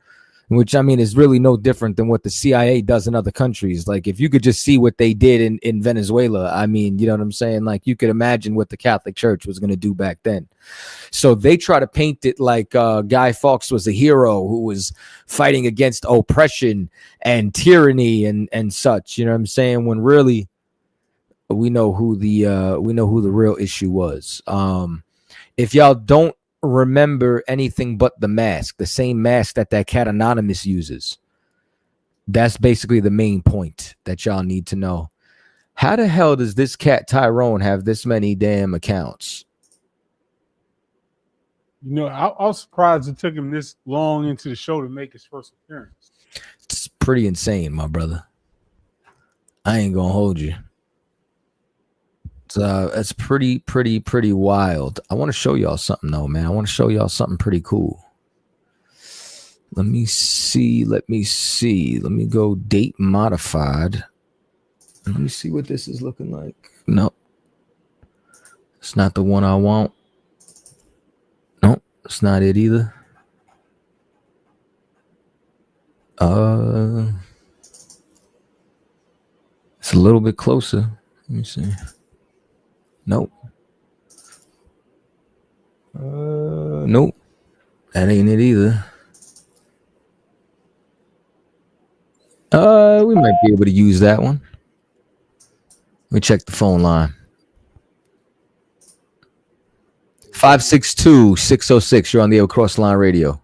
Speaker 1: which, I mean, is really no different than what the CIA does in other countries. Like, if you could just see what they did in Venezuela, I mean, you know what I'm saying? Like, you could imagine what the Catholic Church was going to do back then. So they try to paint it like Guy Fawkes was a hero who was fighting against oppression and tyranny and such, you know what I'm saying? When really we know who the real issue was. If y'all don't remember anything but the mask, the same mask that Cat Anonymous uses, that's basically the main point that y'all need to know. How the hell does this cat Tyrone have this many damn accounts?
Speaker 2: You know, I was surprised it took him this long into the show to make his first appearance.
Speaker 1: It's pretty insane, my brother. I ain't gonna hold you. It's pretty wild. I want to show y'all something though, man. I want to show y'all something pretty cool. Let me see. Let me go date modified. Let me see what this is looking like. Nope. It's not the one I want. Nope. It's not it either. It's a little bit closer. Let me see. Nope. Nope. That ain't it either. We might be able to use that one. Let me check the phone line. 562-606. You're on the Across Line Radio.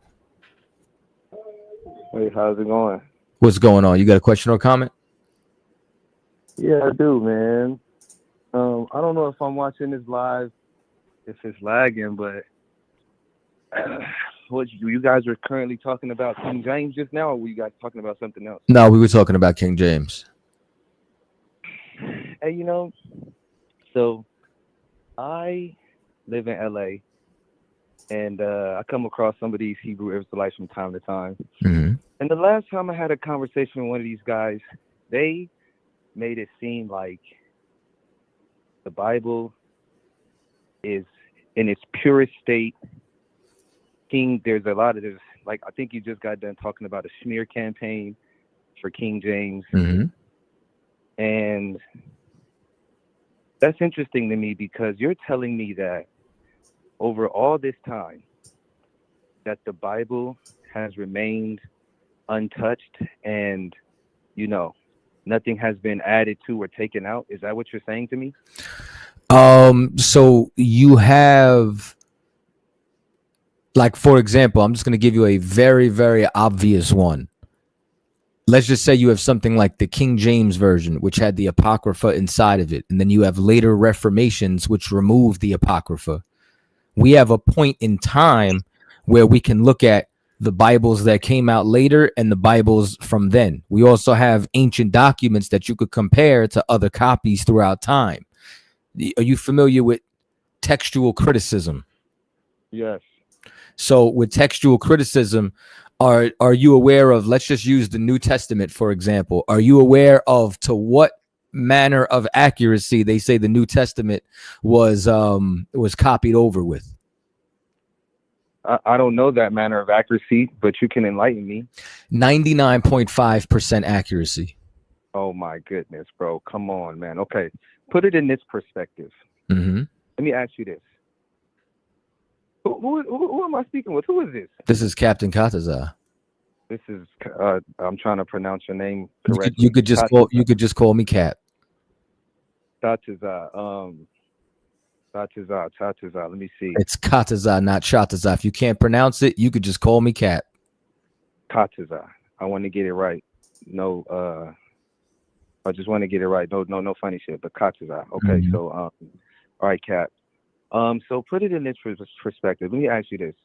Speaker 8: Hey, how's it going?
Speaker 1: What's going on? You got a question or comment?
Speaker 8: Yeah, I do, man. I don't know if I'm watching this live, if it's lagging, but what you guys are currently talking about King James just now, or were you guys talking about something else?
Speaker 1: No, we were talking about King James.
Speaker 8: Hey, you know, so I live in LA, and I come across some of these Hebrew Israelites from time to time.
Speaker 1: Mm-hmm.
Speaker 8: And the last time I had a conversation with one of these guys, they made it seem like the Bible is in its purest state. There's like, I think you just got done talking about a smear campaign for King James.
Speaker 1: Mm-hmm.
Speaker 8: And that's interesting to me because you're telling me that over all this time that the Bible has remained untouched and, you know, nothing has been added to or taken out. Is that what you're saying to me?
Speaker 1: So you have, like, for example, I'm just going to give you a very, very obvious one. Let's just say you have something like the King James Version, which had the Apocrypha inside of it. And then you have later reformations, which removed the Apocrypha. We have a point in time where we can look at the Bibles that came out later and the Bibles from then. We also have ancient documents that you could compare to other copies throughout time. Are you familiar with textual criticism?
Speaker 8: Yes.
Speaker 1: So with textual criticism, are you aware of, let's just use the New Testament, for example. Are you aware of to what manner of accuracy they say the New Testament was copied over with?
Speaker 8: I don't know that manner of accuracy, but you can enlighten me.
Speaker 1: 99.5% accuracy.
Speaker 8: Oh my goodness, bro. Come on, man. Okay. Put it in this perspective.
Speaker 1: Mm-hmm.
Speaker 8: Let me ask you this. Who am I speaking with? Who is this?
Speaker 1: This is Captain CHAATAZA.
Speaker 8: This is I'm trying to pronounce your name correctly.
Speaker 1: You could just call me Cap.
Speaker 8: CHAATAZA. CHAATAZA. Let me see.
Speaker 1: It's CHAATAZA, not CHAATAZA. If you can't pronounce it, you could just call me Cap.
Speaker 8: CHAATAZA. I want to get it right. No, I just want to get it right. No funny shit. But CHAATAZA. Okay.
Speaker 1: Mm-hmm.
Speaker 8: So, all right, Cap. So put it in this perspective. Let me ask you this.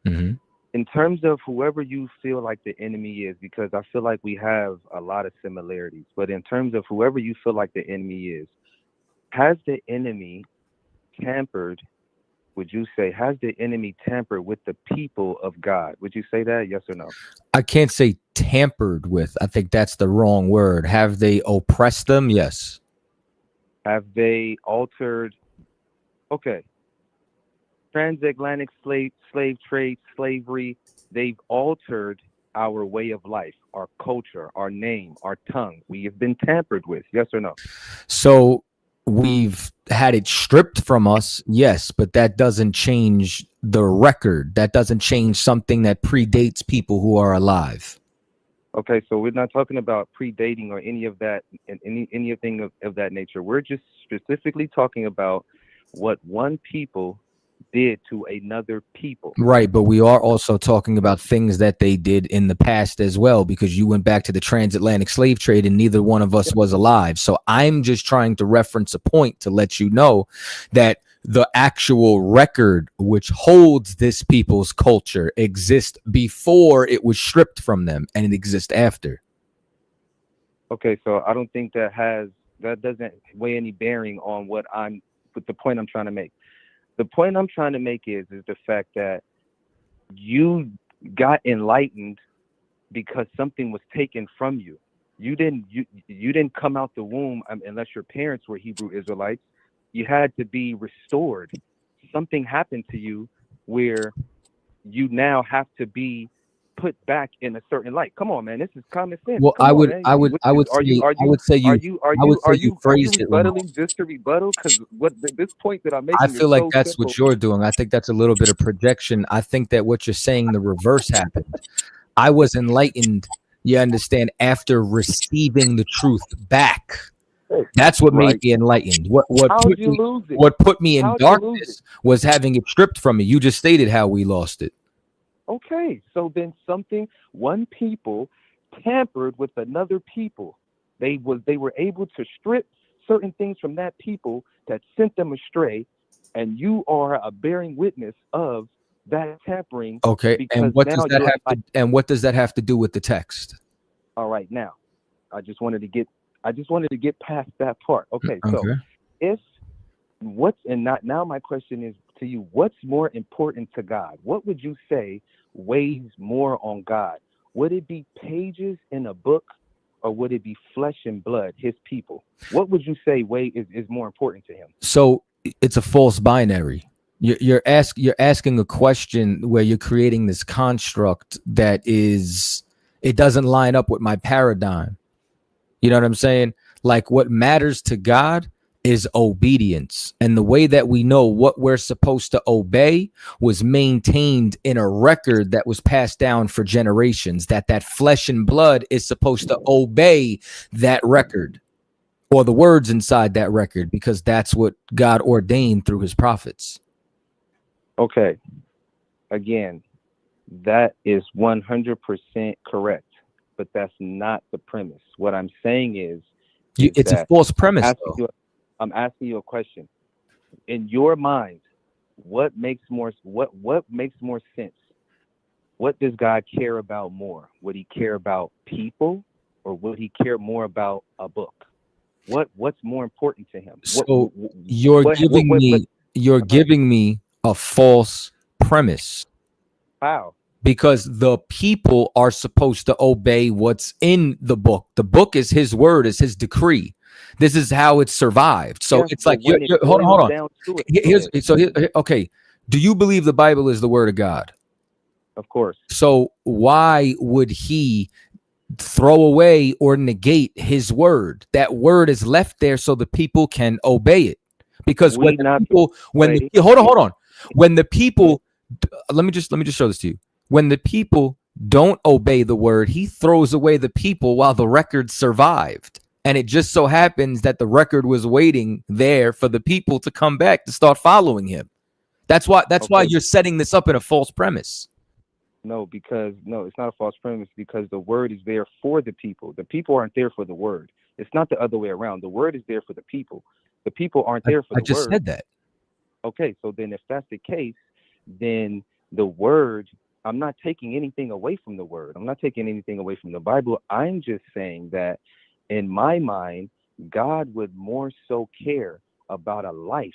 Speaker 1: Mm-hmm.
Speaker 8: In terms of whoever you feel like the enemy is, because I feel like we have a lot of similarities, but in terms of whoever you feel like the enemy is, has the enemy tampered, would you say, has the enemy tampered with the people of God? Would you say that? Yes or no?
Speaker 1: I can't say tampered with. I think that's the wrong word. Have they oppressed them? Yes.
Speaker 8: Have they altered? Okay. Transatlantic slave trade, slavery, they've altered our way of life, our culture, our name, our tongue. We have been tampered with. Yes or no?
Speaker 1: So we've had it stripped from us. Yes, but that doesn't change the record. That doesn't change something that predates people who are alive.
Speaker 8: Okay, so we're not talking about predating or any of that, anything of that nature. We're just specifically talking about what one people did to another people.
Speaker 1: Right, but we are also talking about things that they did in the past as well, because you went back to the transatlantic slave trade and neither one of us was alive. So I'm just trying to reference a point to let you know that the actual record which holds this people's culture exists before it was stripped from them, and it exists after.
Speaker 8: Okay, so I don't think that doesn't weigh any bearing on with the point I'm trying to make. The point I'm trying to make is the fact that you got enlightened because something was taken from you. You didn't come out the womb unless your parents were Hebrew Israelites. You had to be restored. Something happened to you where you now have to be put back in a certain light. Come on, man. This is common sense.
Speaker 1: Well, I would say you phrased it wrong.
Speaker 8: Rebuttaling just to rebuttal? Because this point that I'm making,
Speaker 1: I feel like that's
Speaker 8: simple.
Speaker 1: what you're doing. I think that's a little bit of projection. I think that what you're saying, the reverse happened. I was enlightened, you understand, after receiving the truth back.
Speaker 7: Okay.
Speaker 1: That's what
Speaker 7: Right.
Speaker 1: made me enlightened.
Speaker 8: How'd you lose it?
Speaker 1: What put me in
Speaker 8: How'd you lose it?
Speaker 1: darkness was having it stripped from me. You just stated how we lost it.
Speaker 8: Okay, so then one people tampered with another people. They were able to strip certain things from that people that sent them astray, and you are a bearing witness of that tampering.
Speaker 1: Okay,
Speaker 8: because
Speaker 1: and what
Speaker 8: now
Speaker 1: does that
Speaker 8: you're
Speaker 1: have to? And what does that have to do with the text?
Speaker 8: all right. Now, I just wanted to get past that part. Okay, so
Speaker 1: Okay.
Speaker 8: if now my question is to you, what's more important to God? What would you say weighs more on God? Would it be pages in a book, or would it be flesh and blood, his people? What would you say is more important to him?
Speaker 1: So it's a false binary. You're asking a question where you're creating this construct that it doesn't line up with my paradigm. You know what I'm saying? Like, what matters to God is obedience. And the way that we know what we're supposed to obey was maintained in a record that was passed down for generations, that flesh and blood is supposed to obey that record, or the words inside that record, because that's what God ordained through his prophets.
Speaker 8: Okay. Again, that is 100% correct, but that's not the premise. What I'm saying is
Speaker 1: It's a false premise, though.
Speaker 8: I'm asking you a question. In your mind, what makes more sense? What does God care about more? Would he care about people, or would he care more about a book? What's more important to him?
Speaker 1: So you're giving me a false premise.
Speaker 8: How?
Speaker 1: Because the people are supposed to obey what's in the book. The book is his word, is his decree. This is how it survived. So it's like, hold on. Okay. Do you believe the Bible is the word of God?
Speaker 8: Of course.
Speaker 1: So why would he throw away or negate his word? That word is left there so the people can obey it. Because hold on. When the people, let me just show this to you. When the people don't obey the word, he throws away the people while the record survived. And it just so happens that the record was waiting there for the people to come back to start following him. That's why you're setting this up in a false premise.
Speaker 8: No, it's not a false premise, because the word is there for the people. The people aren't there for the word. It's not the other way around. The word is there for the people. The people aren't there for the word.
Speaker 1: I just said that.
Speaker 8: Okay, so then if that's the case, then the word, I'm not taking anything away from the word. I'm not taking anything away from the Bible. I'm just saying that in my mind, God would more so care about a life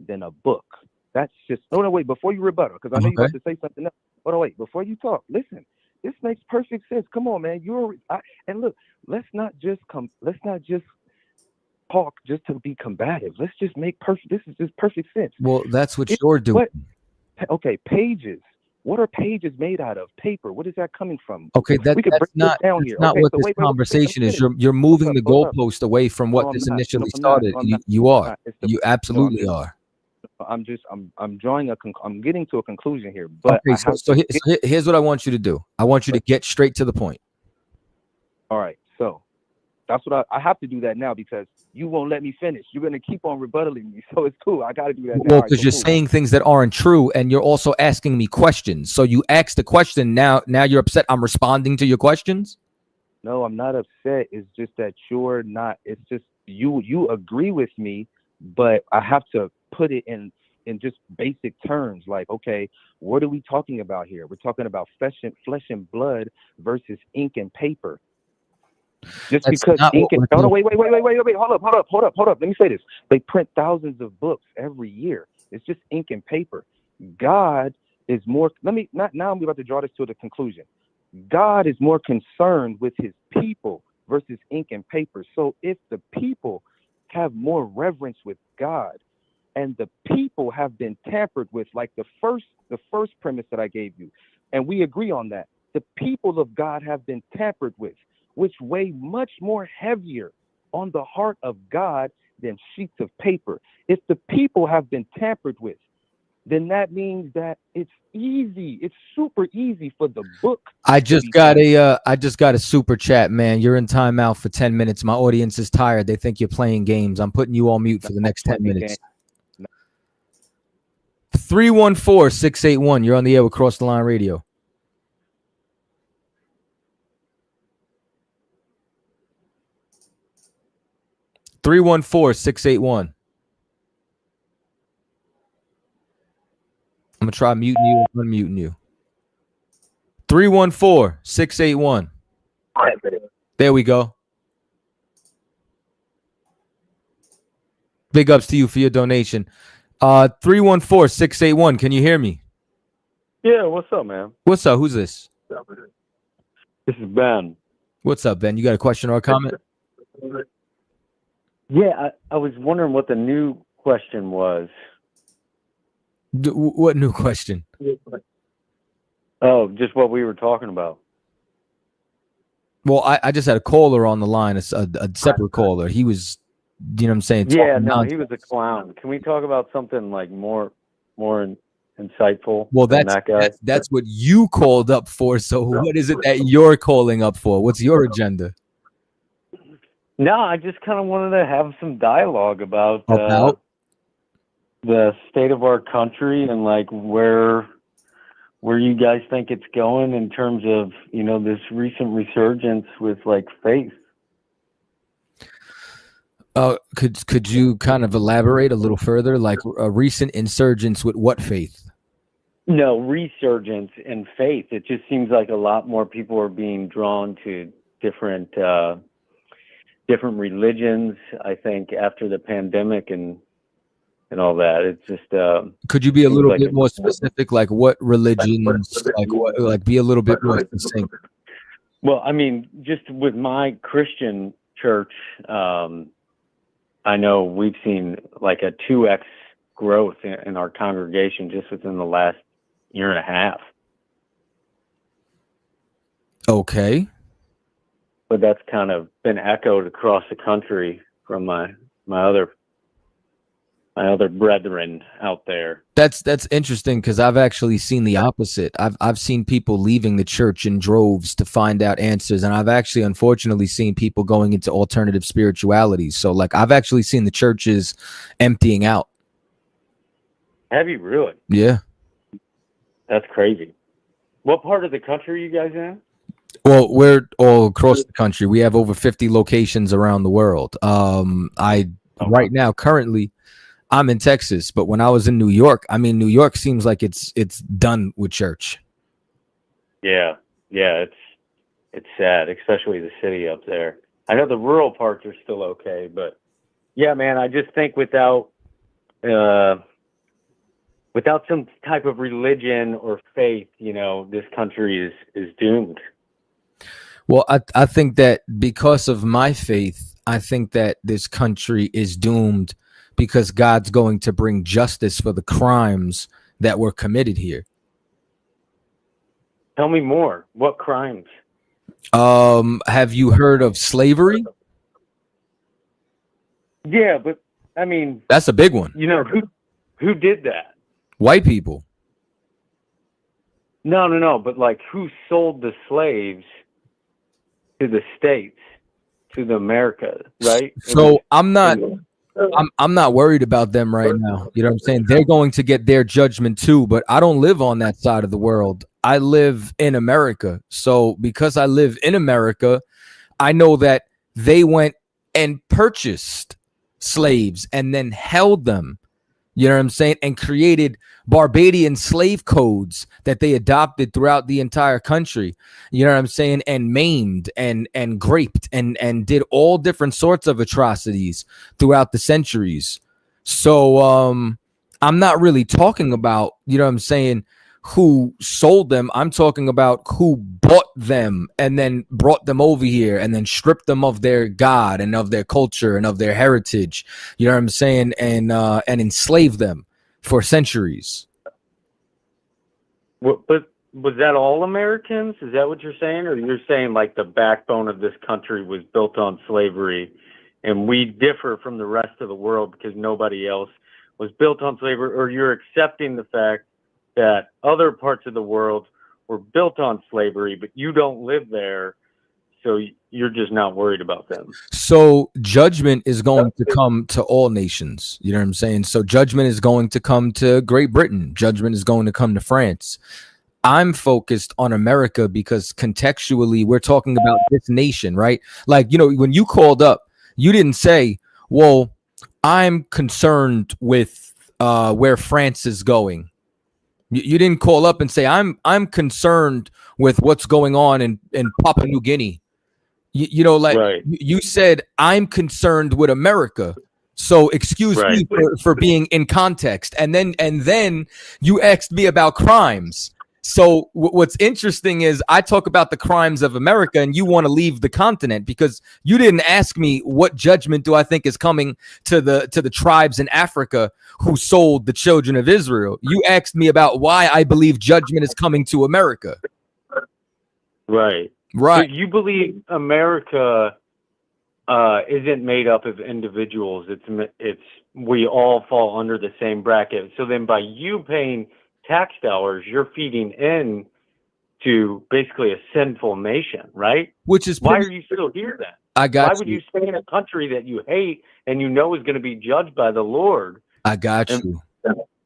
Speaker 8: than a book. That's just, no, wait, before you rebuttal, because I know you're about to say something else. Hold on, wait, before you talk, listen, this makes perfect sense. Come on, man. And look, let's not just talk just to be combative. Let's just this is just perfect sense.
Speaker 1: Well, that's what you're doing.
Speaker 8: Okay, pages. What are pages made out of? Paper. What is that coming from?
Speaker 1: Okay, that's not what this conversation is. You're moving the goalpost away from what this initially started. You are. You absolutely are.
Speaker 8: I'm getting to a conclusion here. But
Speaker 1: okay, so here's what I want you to do. I want you to get straight to the point.
Speaker 8: All right. So that's what I have to do that now, because you won't let me finish. You're going to keep on rebuttaling me. So it's cool. I got to do that now.
Speaker 1: Well, because you're saying things that aren't true, and you're also asking me questions. So you asked the question. Now you're upset I'm responding to your questions?
Speaker 8: No, I'm not upset. It's just that you're not. It's just you agree with me, but I have to put it in just basic terms. Like, okay, what are we talking about here? We're talking about flesh and blood versus ink and paper. Just
Speaker 1: That's
Speaker 8: because ink and wait, hold up. Let me say this. They print thousands of books every year. It's just ink and paper. God is more, now I'm about to draw this to the conclusion. God is more concerned with his people versus ink and paper. So if the people have more reverence with God, and the people have been tampered with, like the first premise that I gave you, and we agree on that, the people of God have been tampered with, which weigh much more heavier on the heart of God than sheets of paper. If the people have been tampered with, then that means that it's easy. It's super easy for the book.
Speaker 1: I just got a super chat, man. You're in timeout for 10 minutes. My audience is tired. They think you're playing games. I'm putting you on mute for the next 10 minutes. 314-681. You're on the air with Cross the Line Radio. Three 314-681. I'm gonna try muting you and unmuting you. 314-681. There we go. Big ups to you for your donation. 314-681. Can you hear me?
Speaker 9: Yeah, what's up, man?
Speaker 1: What's up? Who's this?
Speaker 9: This is Ben.
Speaker 1: What's up, Ben? You got a question or a comment?
Speaker 9: Yeah, I was wondering what the new question was.
Speaker 1: What new question?
Speaker 9: Oh, just what we were talking about.
Speaker 1: Well, I just had a caller on the line, a separate caller. He was, you know what I'm saying?
Speaker 9: Yeah, no, he was a clown. Can we talk about something like more insightful?
Speaker 1: Well,
Speaker 9: than that guy?
Speaker 1: that's what you called up for. So what is it that you're calling up for? What's your agenda?
Speaker 9: No, I just kind of wanted to have some dialogue about the state of our country and like where you guys think it's going in terms of, you know, this recent resurgence with like faith.
Speaker 1: Could you kind of elaborate a little further, like a recent insurgence with what faith?
Speaker 9: No, resurgence in faith. It just seems like a lot more people are being drawn to different religions, I think, after the pandemic and all that. It's just
Speaker 1: could you be a little bit more specific, like what religions, like be a little bit more succinct?
Speaker 9: Well, I mean, just with my Christian church, I know we've seen like a 2x growth in our congregation just within the last year and a half.
Speaker 1: Okay.
Speaker 9: But that's kind of been echoed across the country from my other brethren out there.
Speaker 1: That's interesting because I've actually seen the opposite. I've seen people leaving the church in droves to find out answers, and I've actually unfortunately seen people going into alternative spiritualities. So like I've actually seen the churches emptying out.
Speaker 9: Have you really?
Speaker 1: Yeah. That's
Speaker 9: crazy. What part of the country are you guys in?
Speaker 1: Well, we're all across the country. We have over 50 locations around the world. Right now, currently, I'm in Texas, but when I was in New York, I mean, New York seems like it's done with church.
Speaker 9: Yeah, it's sad, especially the city up there. I know the rural parts are still okay, but yeah, man, I just think without some type of religion or faith, you know, this country is doomed.
Speaker 1: Well, I think that because of my faith, I think that this country is doomed because God's going to bring justice for the crimes that were committed here.
Speaker 9: Tell me more. What crimes?
Speaker 1: Have you heard of slavery?
Speaker 9: Yeah, but I mean,
Speaker 1: that's a big one.
Speaker 9: You know, who did that?
Speaker 1: White people.
Speaker 9: No, but like who sold the slaves to the States, to the America, right?
Speaker 1: So I'm not worried about them right now. You know what I'm saying? They're going to get their judgment too, but I don't live on that side of the world. I live in America. So because I live in America, I know that they went and purchased slaves and then held them, you know what I'm saying, and created Barbadian slave codes that they adopted throughout the entire country, you know what I'm saying, and maimed and raped and did all different sorts of atrocities throughout the centuries. So I'm not really talking about, you know what I'm saying, who sold them. I'm talking about who bought them and then brought them over here and then stripped them of their God and of their culture and of their heritage, you know what I'm saying, and enslaved them for centuries.
Speaker 9: But was that all Americans? Is that what you're saying? Or you're saying like the backbone of this country was built on slavery and we differ from the rest of the world because nobody else was built on slavery, or you're accepting the fact that other parts of the world were built on slavery, but you don't live there, so you're just not worried about them.
Speaker 1: So judgment is going to come to all nations. You know what I'm saying? So judgment is going to come to Great Britain. Judgment is going to come to France. I'm focused on America because contextually we're talking about this nation, right? Like, you know, when you called up, you didn't say, well, I'm concerned with where France is going. You didn't call up and say, I'm concerned with what's going on in Papua New Guinea. You know, like
Speaker 9: Right.
Speaker 1: you said, I'm concerned with America. So excuse me for being in context. And then you asked me about crimes. So what's interesting is I talk about the crimes of America and you want to leave the continent because you didn't ask me what judgment do I think is coming to the tribes in Africa who sold the children of Israel. You asked me about why I believe judgment is coming to America.
Speaker 9: Right.
Speaker 1: Right.
Speaker 9: So you believe America isn't made up of individuals. It's we all fall under the same bracket. So then by you paying tax dollars, you're feeding in to basically a sinful nation, right?
Speaker 1: Which is
Speaker 9: why are you still here then?
Speaker 1: I got
Speaker 9: Why would you stay in a country that you hate and you know is going to be judged by the Lord?
Speaker 1: I got you.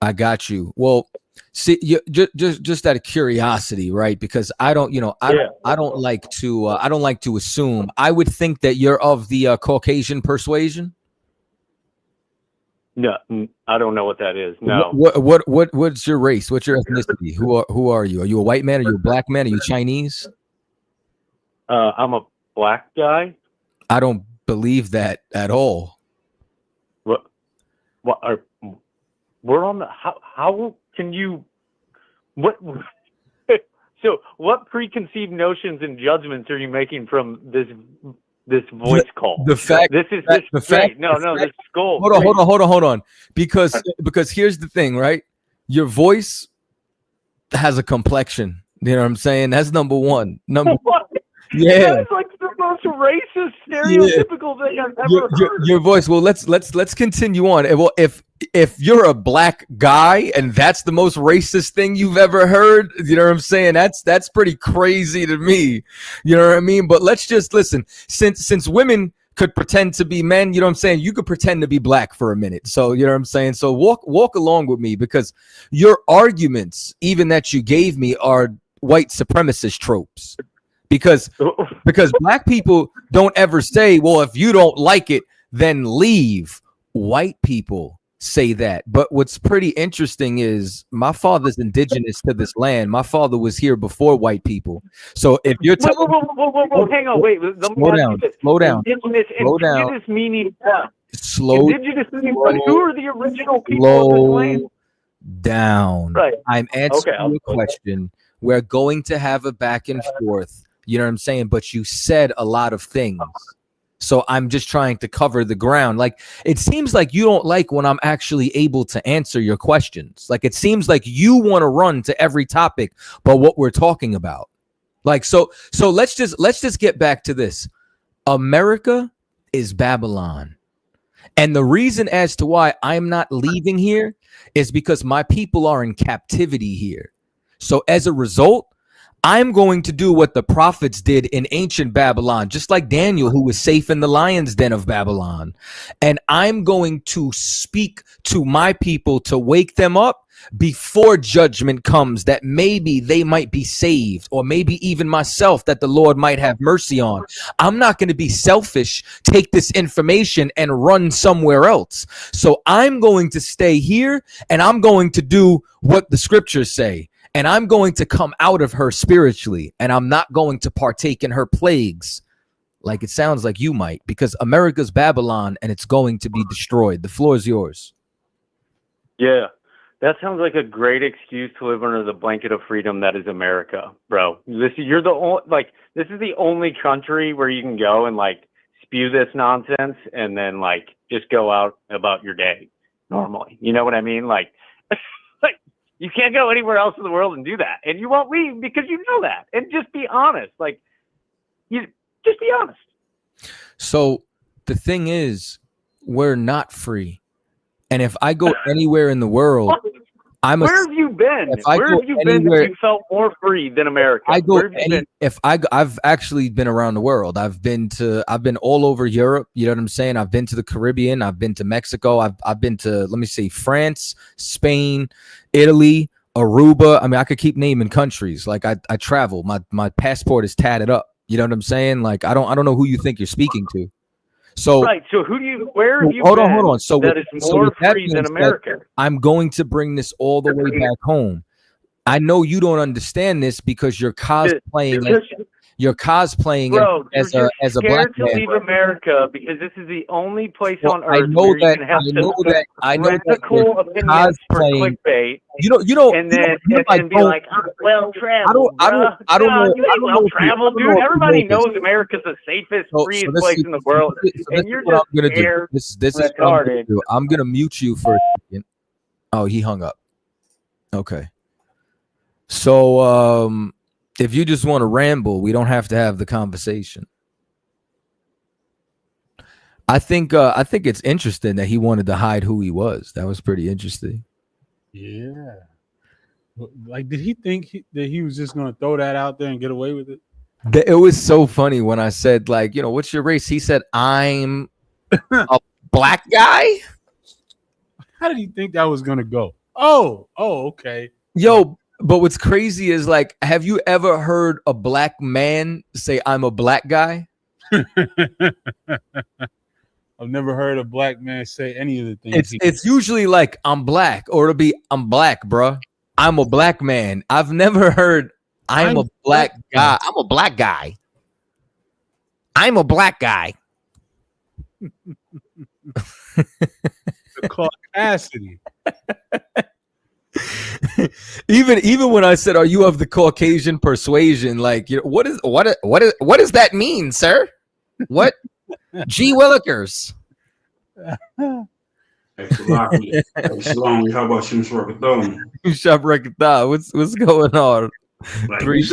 Speaker 1: I got you. Well, see, just out of curiosity, right? Because I don't, you know, I don't like to assume. I would think that you're of the Caucasian persuasion.
Speaker 9: No, I don't know what that is. No.
Speaker 1: What's your race? What's your ethnicity? Who are you? Are you a white man? Are you a black man? Are you Chinese?
Speaker 9: I'm a black guy.
Speaker 1: I don't believe that at all.
Speaker 9: What we're on the how can you what so what preconceived notions and judgments are you making from this voice call?
Speaker 1: The fact
Speaker 9: this is great. No, this is gold.
Speaker 1: Hold on. Because here's the thing, right? Your voice has a complexion. You know what I'm saying? That's number one. Yeah.
Speaker 9: That's like the most racist, stereotypical thing I've ever heard.
Speaker 1: Your voice. Well, let's continue on. Well, if you're a black guy and that's the most racist thing you've ever heard, you know what I'm saying? That's pretty crazy to me. You know what I mean? But let's just listen. Since women could pretend to be men, you know what I'm saying? You could pretend to be black for a minute. So, you know what I'm saying? So walk along with me because your arguments, even that you gave me, are white supremacist tropes. Because black people don't ever say, well, if you don't like it, then leave. White people say that. But what's pretty interesting is my father's indigenous to this land. My father was here before white people. So if you're
Speaker 9: whoa, hang on, wait.
Speaker 1: Slow down.
Speaker 9: Indigenous meaning what? Indigenous meaning what? Who are the original people of this land?
Speaker 1: Down.
Speaker 9: Right.
Speaker 1: I'm answering your question. We're going to have a back and forth. You know what I'm saying? But you said a lot of things. So I'm just trying to cover the ground. Like, it seems like you don't like when I'm actually able to answer your questions. Like, it seems like you want to run to every topic but what we're talking about. Like, so let's just get back to this. America is Babylon. And the reason as to why I'm not leaving here is because my people are in captivity here. So as a result, I'm going to do what the prophets did in ancient Babylon, just like Daniel, who was safe in the lion's den of Babylon. And I'm going to speak to my people to wake them up before judgment comes, that maybe they might be saved, or maybe even myself, that the Lord might have mercy on. I'm not going to be selfish, take this information and run somewhere else. So I'm going to stay here and I'm going to do what the scriptures say. And I'm going to come out of her spiritually, and I'm not going to partake in her plagues like it sounds like you might, because America's Babylon and it's going to be destroyed. The floor is yours.
Speaker 9: Yeah, that sounds like a great excuse to live under the blanket of freedom that is America, bro. This is the only country where you can go and like spew this nonsense and then like just go out about your day normally. You know what I mean? Like you can't go anywhere else in the world and do that. And you won't leave because you know that. And just be honest. Like, you just be honest.
Speaker 1: So the thing is, we're not free. And if I go anywhere in the world,
Speaker 9: Where have you been?
Speaker 1: If I
Speaker 9: Where
Speaker 1: go
Speaker 9: have you been
Speaker 1: anywhere-
Speaker 9: that you felt more free than America?
Speaker 1: I go
Speaker 9: Where have you been?
Speaker 1: I've actually been around the world. I've been all over Europe. You know what I'm saying? I've been to the Caribbean. I've been to Mexico. I've been to, let me see, France, Spain, Italy, Aruba. I mean, I could keep naming countries. Like I travel. My passport is tatted up. You know what I'm saying? Like I don't know who you think you're speaking to. So
Speaker 9: Right. So where have you
Speaker 1: hold
Speaker 9: been
Speaker 1: on. So
Speaker 9: that is more free than America?
Speaker 1: I'm going to bring this all the way back home. I know you don't understand this because you're cosplaying
Speaker 9: Bro,
Speaker 1: as
Speaker 9: you're
Speaker 1: a
Speaker 9: scared
Speaker 1: black
Speaker 9: to
Speaker 1: man.
Speaker 9: leave America because this is the only place
Speaker 1: Well,
Speaker 9: on earth where you can have radical opinions for clickbait.
Speaker 1: You know,
Speaker 9: and then and be like, oh, well traveled,
Speaker 1: I don't know.
Speaker 9: You ain't well traveled, dude. Everybody knows America's the safest, freest place in the world, and you're just scared.
Speaker 1: This is what I'm gonna do. I'm gonna mute you for a second. Oh, he hung up. Okay. So if you just want to ramble, we don't have to have the conversation. I think it's interesting that he wanted to hide who he was. That was pretty interesting.
Speaker 2: Yeah. Like, did he think that he was just going to throw that out there and get away with it?
Speaker 1: It was so funny when I said, like, you know, what's your race? He said, I'm a black guy.
Speaker 2: How did he think that was going to go? Oh, okay.
Speaker 1: Yo, but what's crazy is, like, have you ever heard a black man say, I'm a black guy?
Speaker 2: I've never heard a black man say any of the things.
Speaker 1: It's usually like, I'm black, or it'll be, I'm black, bruh. I'm a black man. I've never heard, I'm a black guy. I'm a black guy. I'm a black guy.
Speaker 2: The caucasity.
Speaker 1: Even when I said, "Are you of the Caucasian persuasion?" Like, you know, what does that mean, sir? What? G. Willikers.
Speaker 5: Salami, how about Shim's
Speaker 1: Shop Rekata. What's going on?
Speaker 5: Like you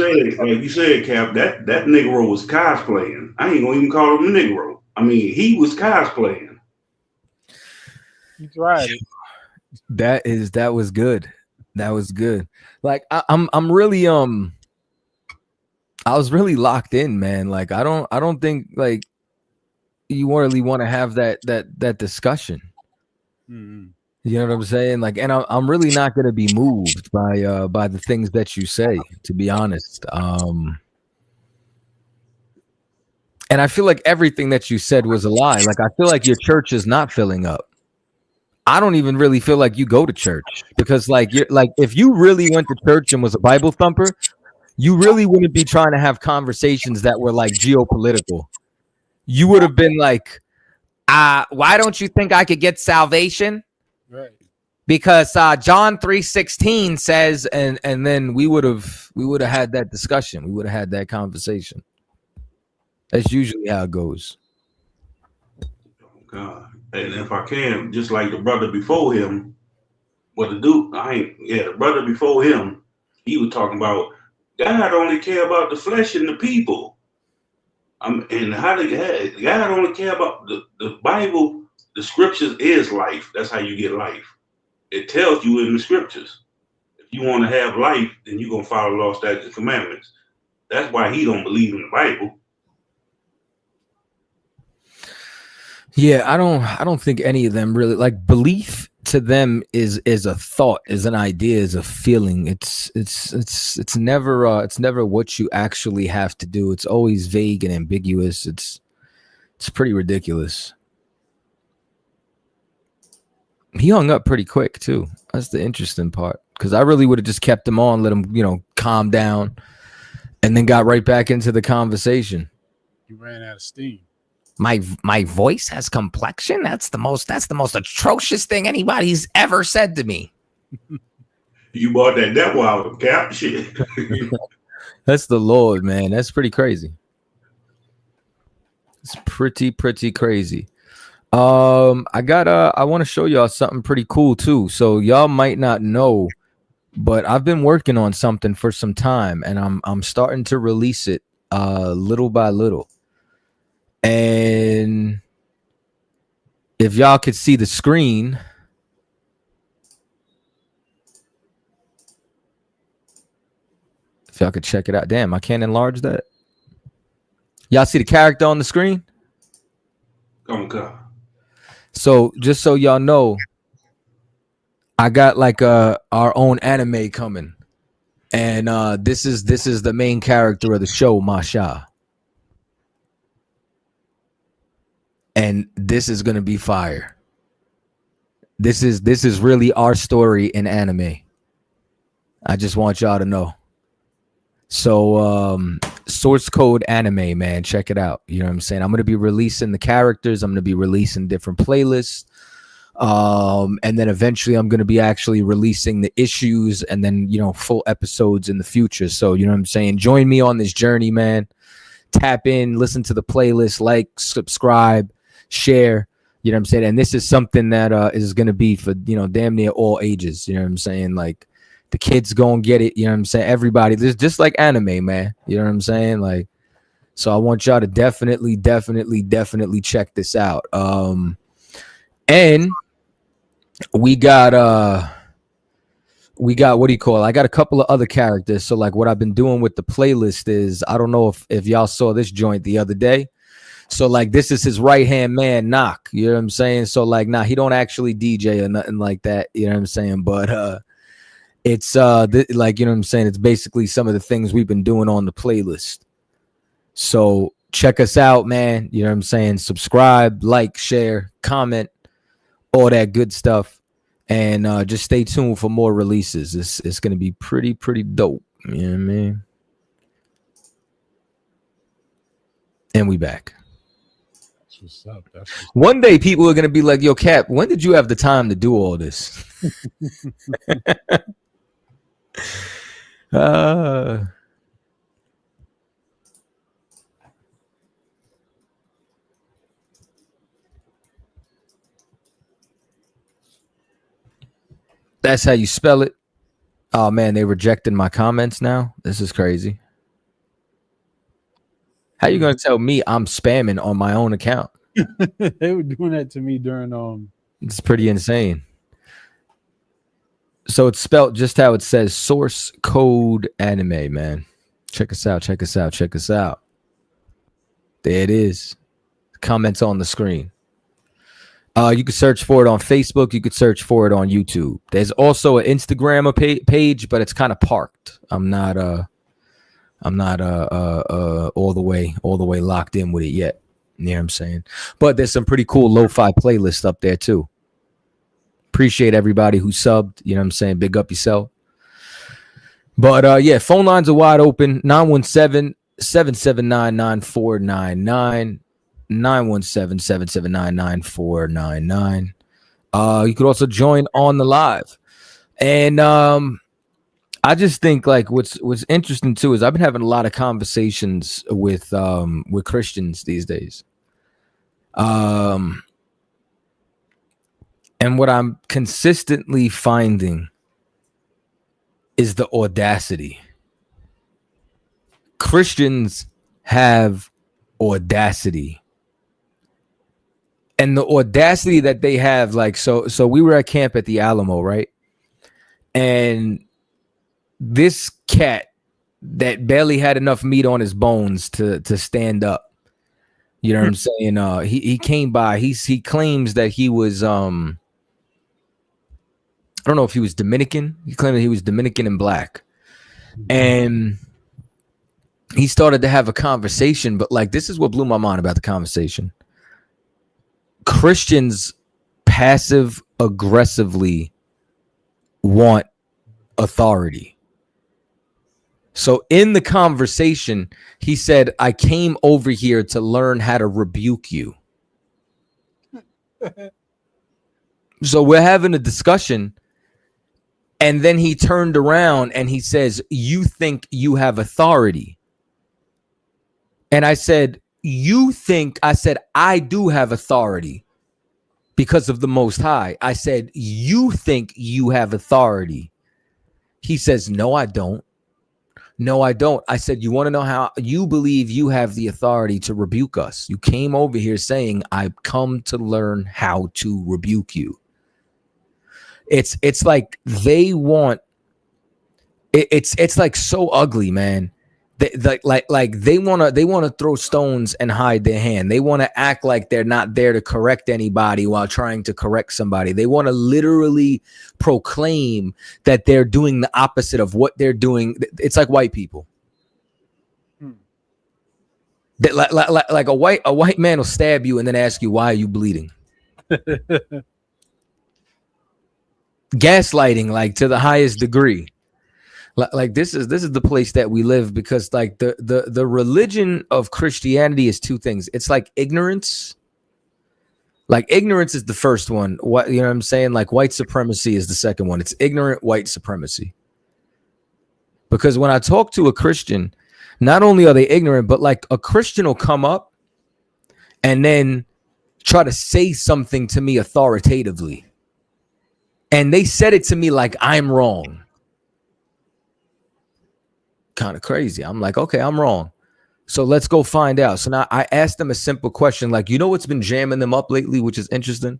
Speaker 5: said, Cap, that Negro was cosplaying. I ain't gonna even call him a Negro. I mean, he was cosplaying.
Speaker 2: He's right.
Speaker 1: That was good. That was good. Like I'm really I was really locked in, man. Like I don't think like you really want to have that discussion.
Speaker 2: Mm-hmm.
Speaker 1: You know what I'm saying? Like, and I'm really not gonna be moved by the things that you say, to be honest. And I feel like everything that you said was a lie. Like, I feel like your church is not filling up. I don't even really feel like you go to church because, like, you're like, if you really went to church and was a Bible thumper, you really wouldn't be trying to have conversations that were like geopolitical. You would have been like, why don't you think I could get salvation?
Speaker 2: Right.
Speaker 1: Because John 3:16 says, and then we would have had that discussion. We would have had that conversation. That's usually how it goes.
Speaker 5: God. And if I can, just like the brother before him, the brother before him, he was talking about God only care about the flesh and the people. And how God only care about the Bible, the scriptures is life. That's how you get life. It tells you in the scriptures. If you want to have life, then you're gonna follow law, statutes, and commandments. That's why he don't believe in the Bible.
Speaker 1: Yeah, I don't think any of them really, like, belief to them is a thought, is an idea, is a feeling. It's never what you actually have to do. It's always vague and ambiguous. It's pretty ridiculous. He hung up pretty quick too. That's the interesting part, because I really would have just kept him on, let him, calm down, and then got right back into the conversation.
Speaker 2: You ran out of steam.
Speaker 1: My voice has complexion. That's the most atrocious thing anybody's ever said to me.
Speaker 5: You bought that devil out of Cap shit.
Speaker 1: That's the Lord, man. That's pretty crazy. It's pretty crazy. I want to show y'all something pretty cool too. So y'all might not know, but I've been working on something for some time, and I'm starting to release it little by little. And if y'all could see the screen, If y'all could check it out. Damn, I can't enlarge that. Y'all see the character on the screen?
Speaker 5: Come.
Speaker 1: So just so y'all know, I got like our own anime coming. And this is the main character of the show, Masha. And this is gonna be fire. This is really our story in anime. I just want y'all to know. So source code anime, man, check it out. You know what I'm saying? I'm gonna be releasing the characters. I'm gonna be releasing different playlists. And then eventually I'm going to be actually releasing the issues and then, you know, full episodes in the future. So, you know what I'm saying? Join me on this journey, man. Tap in, listen to the playlist, like, subscribe, share, you know what I'm saying? And this is something that is going to be for, you know, damn near all ages. You know what I'm saying? Like the kids going to get it. You know what I'm saying? Everybody, this just like anime, man. You know what I'm saying? Like, so I want y'all to definitely check this out. And we got what do you call it? I got a couple of other characters. So like what I've been doing with the playlist is, I don't know if y'all saw this joint the other day. So like this is his right hand man, Knock. You know what I'm saying? So like he don't actually DJ or nothing like that. You know what I'm saying? But it's like, you know what I'm saying? It's basically some of the things we've been doing on the playlist. So check us out, man. You know what I'm saying? Subscribe, like, share, comment, all that good stuff. And just stay tuned for more releases. It's going to be pretty dope. You know what I mean? And we back.
Speaker 2: That's what's up.
Speaker 1: One day people are going to be like, yo, Cap, when did you have the time to do all this? That's how you spell it. Oh man, they rejected my comments now. This is crazy. How you gonna tell me I'm spamming on my own account?
Speaker 2: They were doing that to me during
Speaker 1: It's pretty insane. So it's spelled just how it says, source code anime, man. Check us out. There it is. Comments on the screen. You could search for it on Facebook. You could search for it on YouTube. There's also an Instagram page, but it's kind of parked. I'm not all the way locked in with it yet. You know what I'm saying? But there's some pretty cool lo-fi playlists up there too. Appreciate everybody who subbed. You know what I'm saying? Big up yourself. But yeah, phone lines are wide open. 917-779-9499. 917-779-9499. You could also join on the live. And I just think like what's interesting too is I've been having a lot of conversations with Christians these days. And what I'm consistently finding is the audacity. Christians have audacity. And the audacity that they have, like, so we were at camp at the Alamo, right? And this cat that barely had enough meat on his bones to stand up, you know what I'm saying? He came by. He claims that he was I don't know if he was Dominican. He claimed that he was Dominican and black, and he started to have a conversation. But like, this is what blew my mind about the conversation. Christians passive aggressively want authority. So in the conversation, he said, I came over here to learn how to rebuke you. So we're having a discussion. And then he turned around and he says, you think you have authority. And I said, I do have authority because of the Most High. I said, you think you have authority. He says, no, I don't. I said, you want to know how you believe you have the authority to rebuke us? You came over here saying, I've come to learn how to rebuke you. It's like they want It's like so ugly, man. They wanna throw stones and hide their hand. They want to act like they're not there to correct anybody while trying to correct somebody. They want to literally proclaim that they're doing the opposite of what they're doing. It's like white people. That like a white man will stab you and then ask you, why are you bleeding? Gaslighting, like, to the highest degree. Like this is the place that we live, because like the religion of Christianity is two things. It's like ignorance. Like ignorance is the first one. What, you know what I'm saying? Like white supremacy is the second one. It's ignorant white supremacy. Because when I talk to a Christian, not only are they ignorant, but like a Christian will come up and then try to say something to me authoritatively. And they said it to me like I'm wrong. Kind of crazy. I'm like, okay, I'm wrong. So let's go find out. So now I asked them a simple question, like, you know what's been jamming them up lately, which is interesting?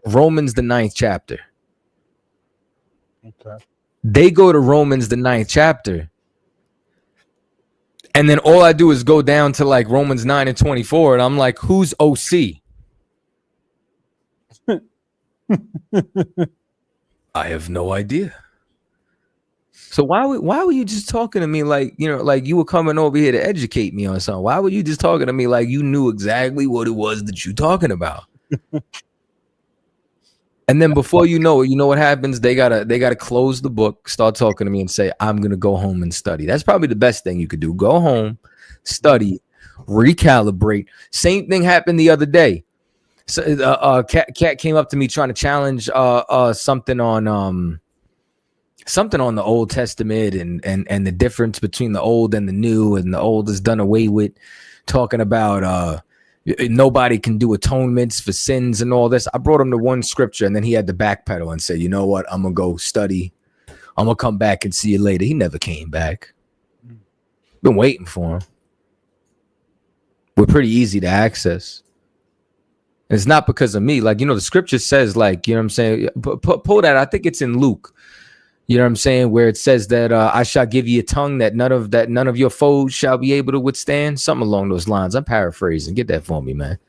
Speaker 1: Romans, the 9th chapter.
Speaker 2: Okay.
Speaker 1: They go to Romans, the 9th chapter. And then all I do is go down to like Romans 9 and 24. And I'm like, who's OC? I have no idea. So why were you just talking to me like, you know, like you were coming over here to educate me on something? Why were you just talking to me like you knew exactly what it was that you're talking about? And then before you know it, you know what happens? They gotta close the book, start talking to me and say, I'm gonna go home and study. That's probably the best thing you could do. Go home, study, recalibrate. Same thing happened the other day. So Cat came up to me trying to challenge something on the Old Testament and the difference between the old and the new, and the old is done away with, talking about nobody can do atonements for sins and all this. I brought him to one scripture, and then he had to backpedal and say, you know what, I'm gonna go study, I'm gonna come back and see you later. He never came back. Been waiting for him. We're pretty easy to access. And it's not because of me. Like, you know, the scripture says, like, you know what I'm saying, pull that, I think it's in Luke. You know what I'm saying? Where it says that I shall give you a tongue that none of your foes shall be able to withstand. Something along those lines. I'm paraphrasing. Get that for me, man.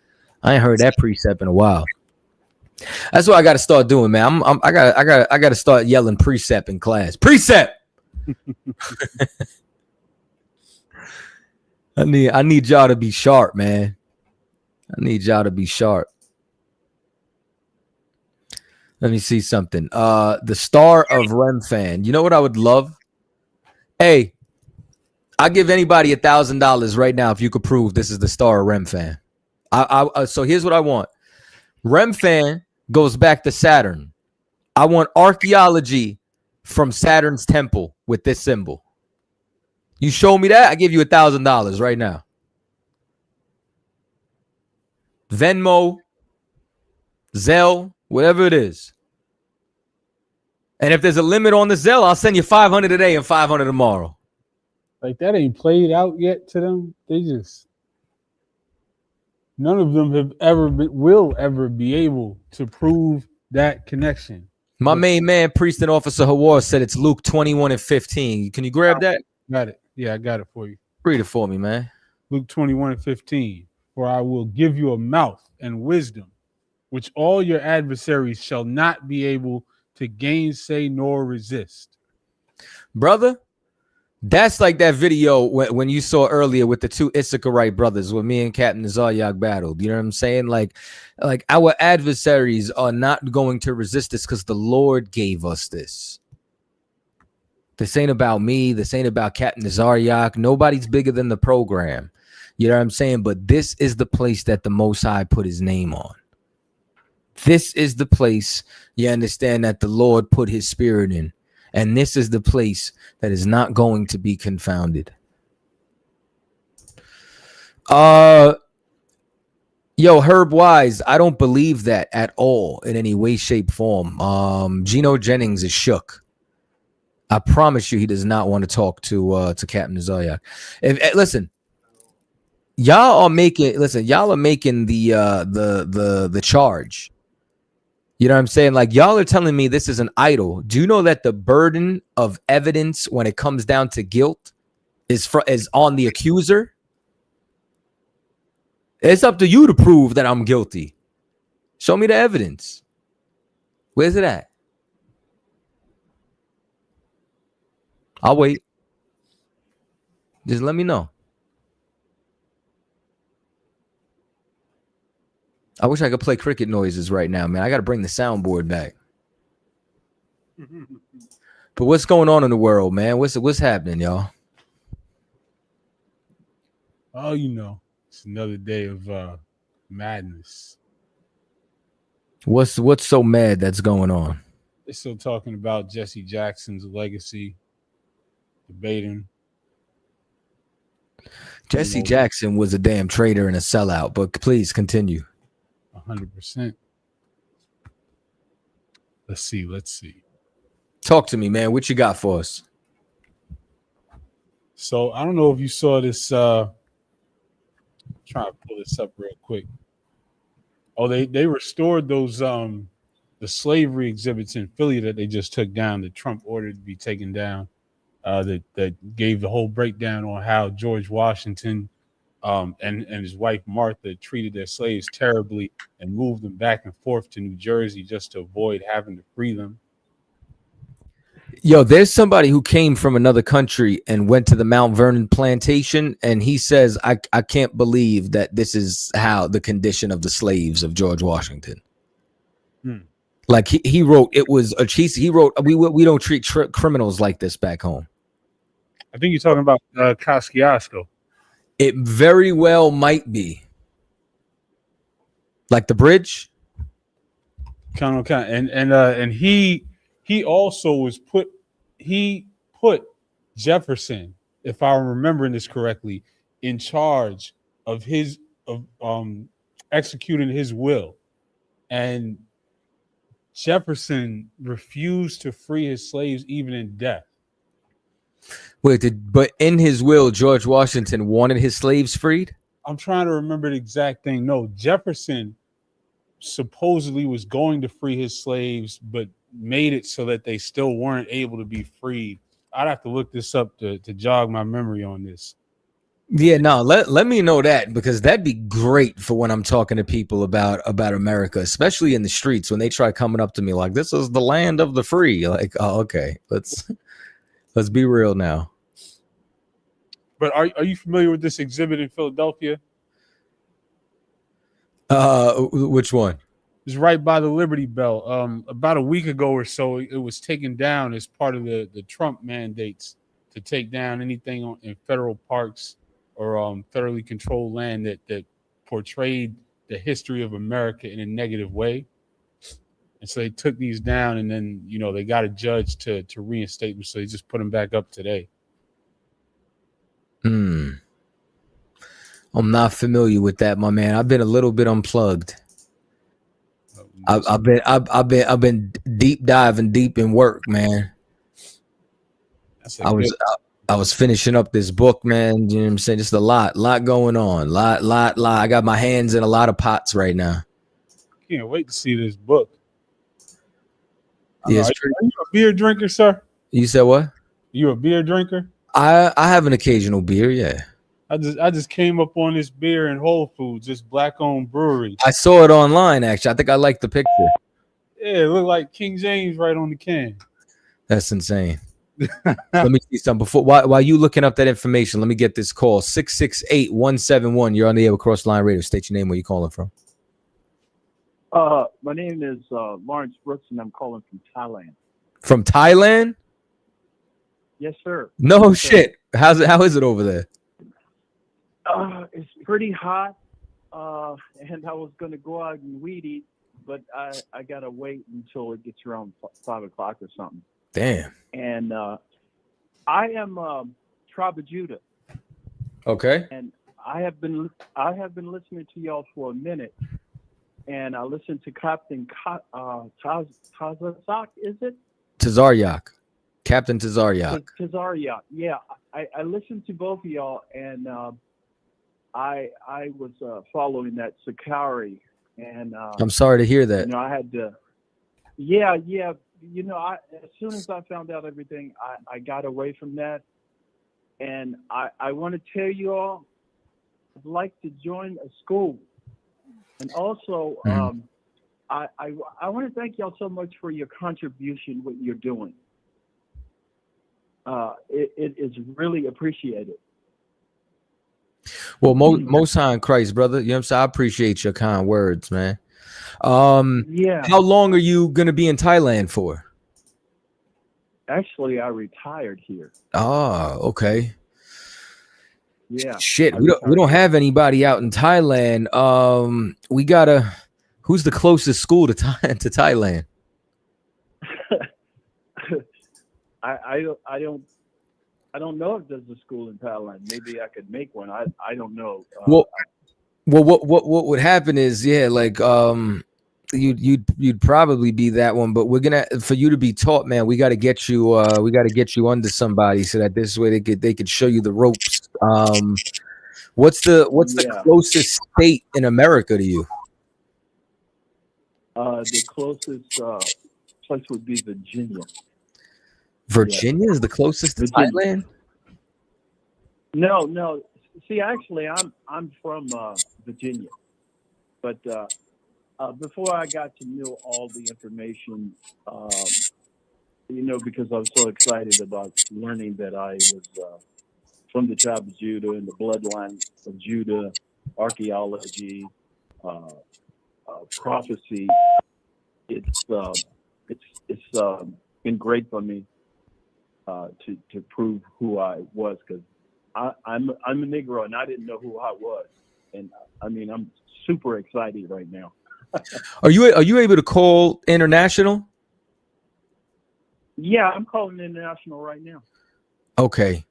Speaker 1: I ain't heard that precept in a while. That's what I got to start doing, man. I got to start yelling precept in class. Precept. I need y'all to be sharp, man. I need y'all to be sharp. Let me see something. The Star of Rem fan. You know what I would love? Hey, I'll give anybody $1,000 right now if you could prove this is the Star of Rem fan. So here's what I want. Rem fan goes back to Saturn. I want archaeology from Saturn's temple with this symbol. You show me that, I give you $1,000 right now. Venmo, Zelle, whatever it is. And if there's a limit on the Zelle, I'll send you 500 today and 500 tomorrow.
Speaker 2: Like, that ain't played out yet to them. They just, none of them will ever be able to prove that connection.
Speaker 1: My main man, Priest and Officer Hawar, said it's Luke 21 and 15. Can you grab that?
Speaker 2: Got it. Yeah, I got it for you.
Speaker 1: Read it for me, man.
Speaker 2: Luke 21 and 15. For I will give you a mouth and wisdom, which all your adversaries shall not be able to gainsay nor resist.
Speaker 1: Brother, that's like that video when you saw earlier with the two Issacharite brothers when me and Captain TAZARYACH battled. You know what I'm saying? Like our adversaries are not going to resist this because the Lord gave us this. This ain't about me. This ain't about Captain TAZARYACH. Nobody's bigger than the program. You know what I'm saying? But this is the place that the Most High put his name on. This is the place, you understand, that the Lord put his spirit in. And this is the place that is not going to be confounded. Yo, Herb Wise, I don't believe that at all in any way, shape, form. Geno Jennings is shook. I promise you he does not want to talk to Captain TAZARYACH. Listen, y'all are making the charge You know what I'm saying? Like, y'all are telling me this is an idol. Do you know that the burden of evidence when it comes down to guilt is on the accuser? It's up to you to prove that I'm guilty. Show me the evidence. Where's it at? I'll wait. Just let me know. I wish I could play cricket noises right now, man. I got to bring the soundboard back. But what's going on in the world, man? What's happening, y'all?
Speaker 2: Oh, you know, it's another day of madness.
Speaker 1: What's so mad that's going on?
Speaker 2: They're still talking about Jesse Jackson's legacy, debating.
Speaker 1: Jesse Jackson was a damn traitor and a sellout, but please continue.
Speaker 2: 100%. Let's see.
Speaker 1: Talk to me, man. What you got for us?
Speaker 2: So I don't know if you saw this. Trying to pull this up real quick. Oh, they restored those the slavery exhibits in Philly that they just took down, that Trump ordered to be taken down. That gave the whole breakdown on how George Washington and his wife Martha treated their slaves terribly and moved them back and forth to New Jersey just to avoid having to free them.
Speaker 1: Yo, there's somebody who came from another country and went to the Mount Vernon plantation, and he says, I can't believe that this is how the condition of the slaves of George Washington. Like he wrote, it was a cheese. He wrote, we don't treat criminals like this back home.
Speaker 2: I think you're talking about Kosciuszko.
Speaker 1: It very well might be. Like the bridge.
Speaker 2: And he also was put Jefferson, if I'm remembering this correctly, in charge of executing his will. And Jefferson refused to free his slaves even in death.
Speaker 1: Wait, but in his will, George Washington wanted his slaves freed?
Speaker 2: I'm trying to remember the exact thing. No, Jefferson supposedly was going to free his slaves, but made it so that they still weren't able to be freed. I'd have to look this up to jog my memory on this.
Speaker 1: Yeah, no, let me know that, because that'd be great for when I'm talking to people about America, especially in the streets, when they try coming up to me like, this is the land of the free. Like, oh, okay, let's be real now.
Speaker 2: But are you familiar with this exhibit in Philadelphia?
Speaker 1: Which one?
Speaker 2: It's right by the Liberty Bell. About a week ago or so, it was taken down as part of the Trump mandates to take down anything in federal parks or federally controlled land that portrayed the history of America in a negative way. And so they took these down, and then, you know, they got a judge to reinstate them. So they just put them back up today.
Speaker 1: I'm not familiar with that, my man. I've been a little bit unplugged. I've been deep diving deep in work, man. I was finishing up this book, man. You know what I'm saying? Just a lot going on. Lot. I got my hands in a lot of pots right now.
Speaker 2: Can't wait to see this book.
Speaker 1: Yes.
Speaker 2: Are you a beer drinker, sir?
Speaker 1: You said what?
Speaker 2: You a beer drinker?
Speaker 1: I have an occasional beer, yeah.
Speaker 2: I just came up on this beer in Whole Foods, this black-owned brewery.
Speaker 1: I saw it online, actually. I think I like the picture.
Speaker 2: Yeah, it looked like King James right on the can.
Speaker 1: That's insane. Let me see something before while you looking up that information. Let me get this call. 668-171. You're on the air with Crossline Radio. State your name. Where you calling from?
Speaker 10: My name is Lawrence Brooks, and I'm calling from Thailand.
Speaker 1: From Thailand?
Speaker 10: Yes, sir.
Speaker 1: No shit. How is it over there?
Speaker 10: It's pretty hot, and I was going to go out and weed eat, but I got to wait until it gets around 5 o'clock or something.
Speaker 1: Damn.
Speaker 10: And I am Tribe of Judah.
Speaker 1: Okay.
Speaker 10: And I have been listening to y'all for a minute, and I listened to Captain TAZARYACH, is it?
Speaker 1: TAZARYACH. Captain TAZARYACH.
Speaker 10: TAZARYACH. Yeah, I listened to both of y'all, and I was following that Sakari, and
Speaker 1: I'm sorry to hear that.
Speaker 10: You know, I had to. Yeah. You know, as soon as I found out everything, I got away from that. And I want to tell you all, I'd like to join a school. And also, I want to thank y'all so much for your contribution, what you're doing. It is really appreciated.
Speaker 1: Well, most high in Christ, brother. You know what I'm saying? I appreciate your kind words, man.
Speaker 10: Yeah.
Speaker 1: How long are you gonna be in Thailand for?
Speaker 10: Actually, I retired here.
Speaker 1: Oh, okay.
Speaker 10: Yeah.
Speaker 1: Shit,
Speaker 10: I
Speaker 1: we don't
Speaker 10: retired.
Speaker 1: have anybody out in Thailand. We gotta. Who's the closest school to Thailand?
Speaker 10: I don't know if there's a school in Thailand. Maybe I could make one. I don't know.
Speaker 1: Well, what would happen is, yeah, like you'd probably be that one, but we're gonna, for you to be taught, man, we got to get you under somebody so that this way they could show you the ropes. What's the closest state in America to you?
Speaker 10: The closest place would be Virginia.
Speaker 1: Virginia is the closest to Thailand?
Speaker 10: No. See, actually, I'm from Virginia, but before I got to know all the information, you know, because I was so excited about learning that I was from the tribe of Judah and the bloodline of Judah, archaeology, prophecy. It's been great for me to prove who I was, because I'm a Negro and I didn't know who I was, and I mean I'm super excited right now.
Speaker 1: Are you able to call international?
Speaker 10: Yeah, I'm calling international right now.
Speaker 1: Okay.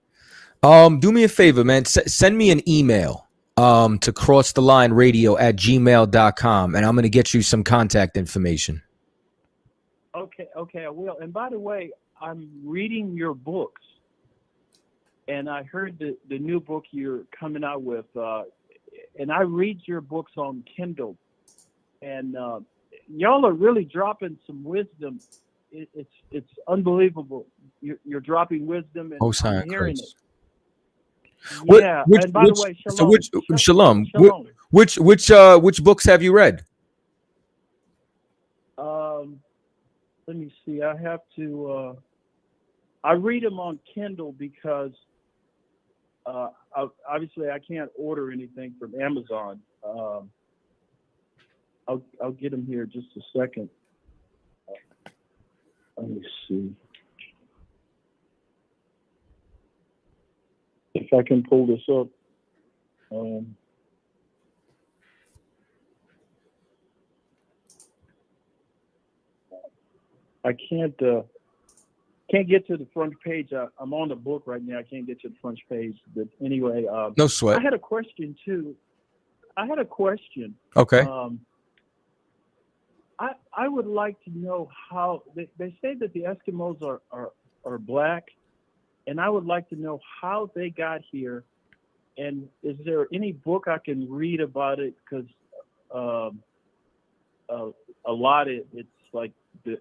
Speaker 1: Do me a favor, man. Send me an email to crossthelineradio@gmail.com, and I'm gonna get you some contact information.
Speaker 10: Okay, I will. And by the way, I'm reading your books, and I heard the new book you're coming out with, and I read your books on Kindle, and y'all are really dropping some wisdom. It's unbelievable. You're dropping wisdom, and I'm hearing it. Yeah, and by the way, shalom.
Speaker 1: Shalom. Which books have you read?
Speaker 10: Let me see. I have to. I read them on Kindle because obviously I can't order anything from Amazon. I'll get them here just a second. Let me see if I can pull this up. I can't get to the front page. I'm on the book right now. I can't get to the front page. But anyway,
Speaker 1: no sweat.
Speaker 10: I had a question too.
Speaker 1: Okay.
Speaker 10: I would like to know how they say that the Eskimos are black, and I would like to know how they got here. And is there any book I can read about it? Because a lot of it's like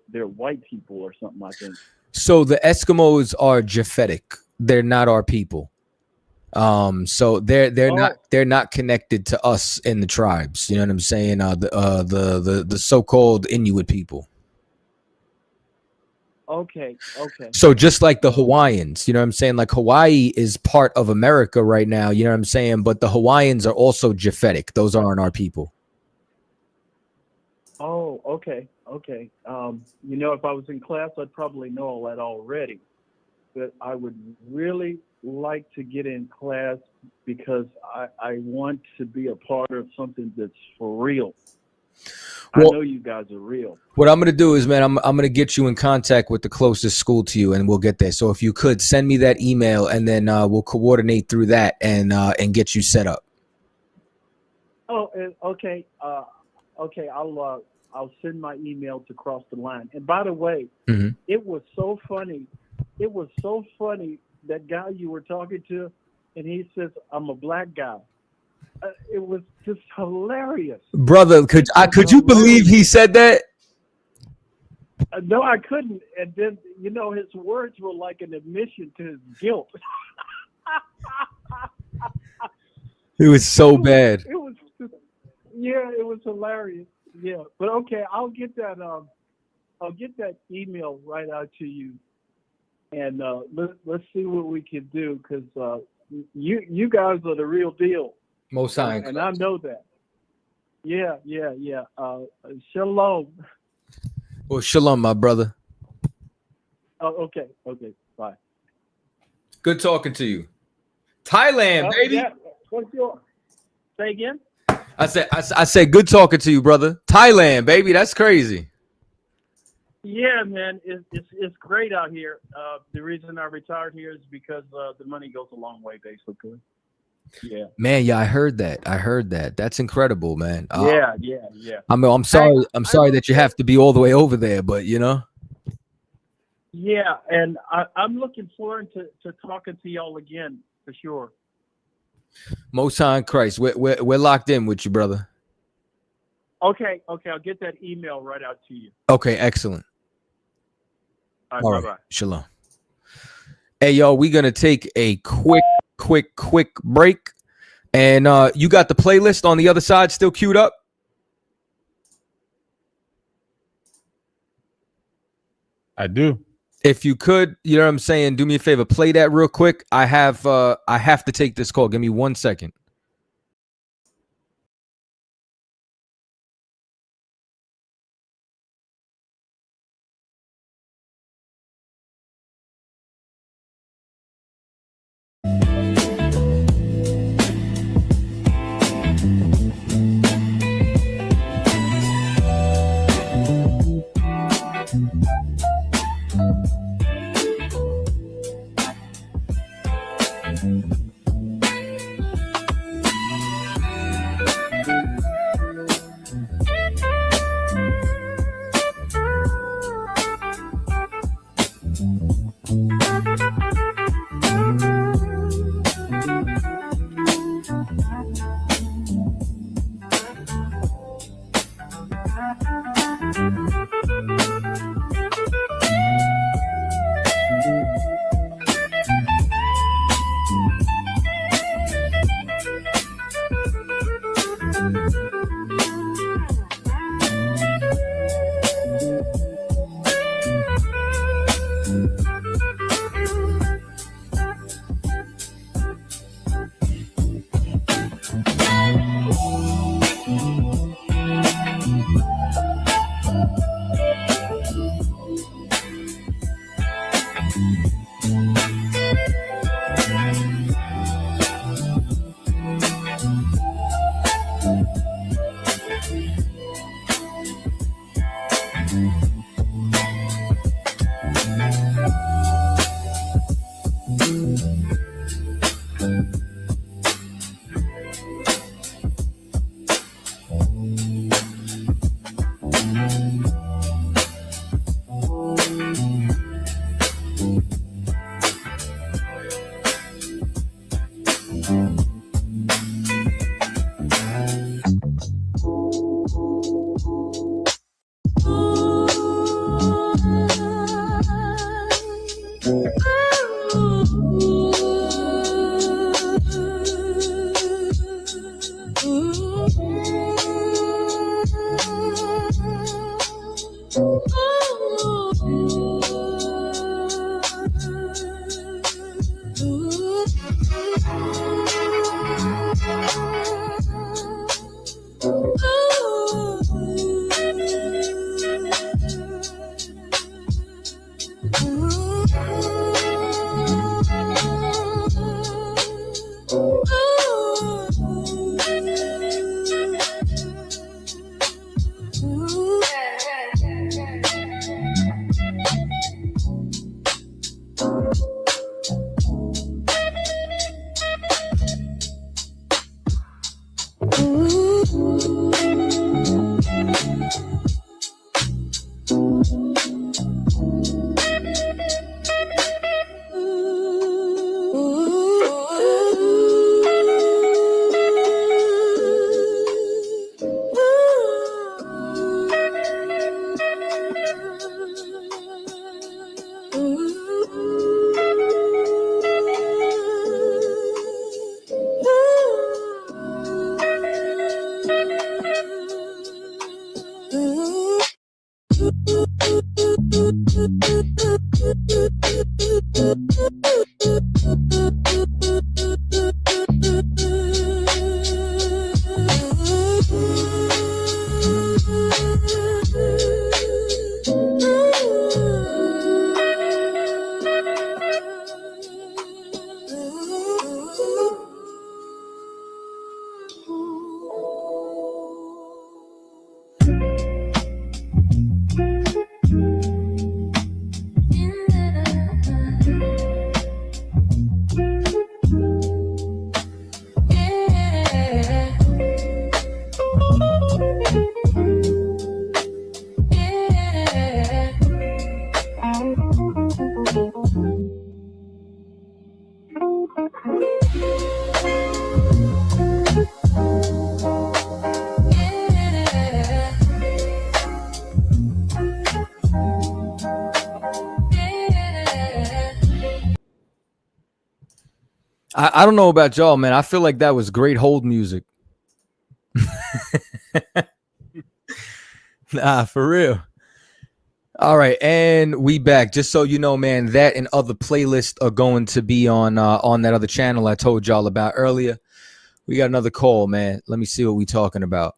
Speaker 10: they're white people or something, I think.
Speaker 1: So the Eskimos are Japhetic. They're not our people. So they're not connected to us in the tribes. You know what I'm saying? The so-called Inuit people.
Speaker 10: Okay.
Speaker 1: So just like the Hawaiians, you know what I'm saying? Like Hawaii is part of America right now. You know what I'm saying? But the Hawaiians are also Japhetic. Those aren't our people.
Speaker 10: Oh, okay. You know, if I was in class, I'd probably know all that already. But I would really like to get in class because I want to be a part of something that's for real. Well, I know you guys are real.
Speaker 1: What I'm going to do is, man, I'm going to get you in contact with the closest school to you, and we'll get there. So if you could send me that email, and then we'll coordinate through that and get you set up.
Speaker 10: Oh, okay. Okay, I'll send my email to Cross the Line. And by the way, It was so funny. It was so funny, that guy you were talking to, and he says, I'm a black guy. It was just hilarious.
Speaker 1: Brother, could you believe he said that?
Speaker 10: No, I couldn't. And then, his words were like an admission to his guilt.
Speaker 1: It was so bad.
Speaker 10: It was, it was hilarious. Yeah, but okay, I'll get that email right out to you, and let's see what we can do, because you guys are the real deal.
Speaker 1: Most High.
Speaker 10: And I know that. Yeah. Shalom.
Speaker 1: Well, shalom, my brother.
Speaker 10: Oh, okay. Bye.
Speaker 1: Good talking to you. Thailand, baby.
Speaker 10: Yeah. What's your? Say again.
Speaker 1: I said good talking to you, brother. Thailand, baby. That's crazy.
Speaker 10: Yeah, man, it's great out here. The reason I retired here is because the money goes a long way, basically. Yeah.
Speaker 1: Man, yeah, I heard that. That's incredible, man.
Speaker 10: Yeah.
Speaker 1: I'm sorry. I'm sorry that you have to be all the way over there, but
Speaker 10: Yeah, and I'm looking forward to talking to y'all again for sure.
Speaker 1: Most High in Christ, we're locked in with you, brother.
Speaker 10: Okay, I'll get that email right out to you.
Speaker 1: Okay, excellent.
Speaker 10: All right, bye-bye.
Speaker 1: Shalom. Hey, yo, we're gonna take a quick break, and you got the playlist on the other side still queued up?
Speaker 2: I do.
Speaker 1: If you could, you know what I'm saying, do me a favor, play that real quick. I have to take this call. Give me 1 second. I don't know about y'all, man. I feel like that was great hold music. Nah, for real. All right, and we back. Just so you know, man, that and other playlists are going to be on that other channel I told y'all about earlier. We got another call, man. Let me see what we talking about.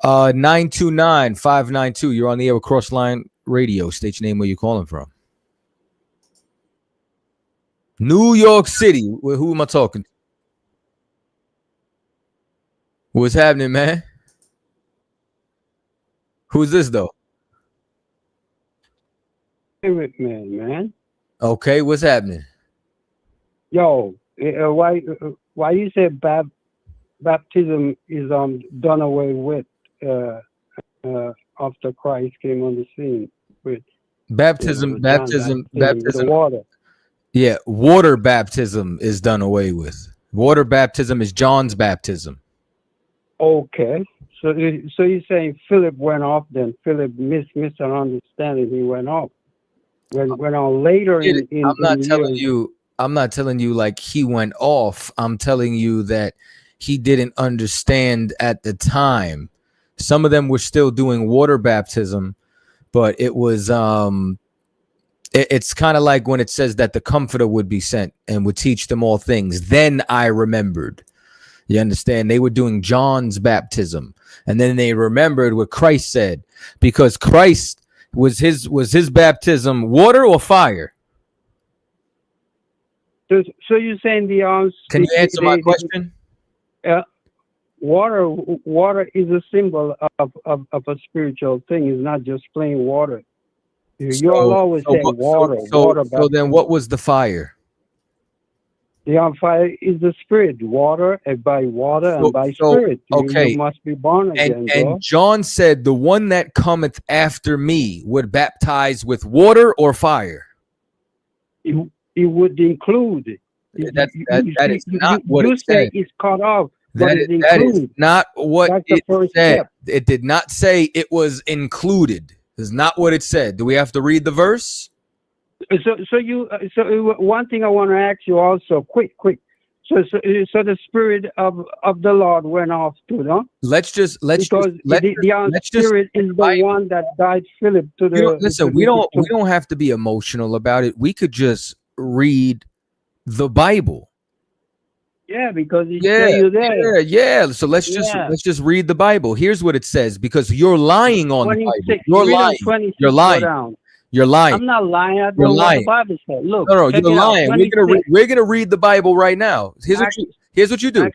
Speaker 1: 929-592. You're on the air with Crossline Radio. State your name, where you calling from. New York City. Who am I talking to? What's happening, man? Who's this though?
Speaker 11: Spirit man.
Speaker 1: Okay, what's happening?
Speaker 11: Yo, why you say baptism is done away with after Christ came on the scene with
Speaker 1: Baptism,
Speaker 11: the water.
Speaker 1: Yeah, water baptism is done away with. Water baptism is John's baptism.
Speaker 11: Okay, so you're saying Philip went off? Then Philip missed an understanding. He went off. Went on later
Speaker 1: I'm not telling you like he went off. I'm telling you that he didn't understand at the time. Some of them were still doing water baptism, but it was it's kind of like when it says that the Comforter would be sent and would teach them all things. Then I remembered. You understand? They were doing John's baptism, and then they remembered what Christ said, because Christ was his baptism water or fire?
Speaker 11: So you're saying
Speaker 1: Can you answer my question?
Speaker 11: Water is a symbol of a spiritual thing. It's not just plain water. You'll always say water.
Speaker 1: So then what was the fire?
Speaker 11: The fire is the spirit. Water and by water and by spirit.
Speaker 1: Okay.
Speaker 11: You must be born again.
Speaker 1: And John said, the one that cometh after me would baptize with water or fire.
Speaker 11: It would include.
Speaker 1: That is not what it said.
Speaker 11: It's cut off.
Speaker 1: That is not what it said. It did not say it was included. Is not what it said. Do we have to read the verse?
Speaker 11: So one thing I want to ask you also, quick. So the spirit of the Lord went off too, no?
Speaker 1: Let's just
Speaker 11: spirit is the one that guides Philip to the.
Speaker 1: Listen, we don't have to be emotional about it. We could just read the Bible.
Speaker 11: Yeah, because it's you there.
Speaker 1: Yeah. So let's just read the Bible. Here's what it says, because you're lying on the Bible. You're lying. You're lying.
Speaker 11: I'm not lying. I don't know what the Bible says. Look,
Speaker 1: no, you're lying. We're gonna read the Bible right now. Here's what you do.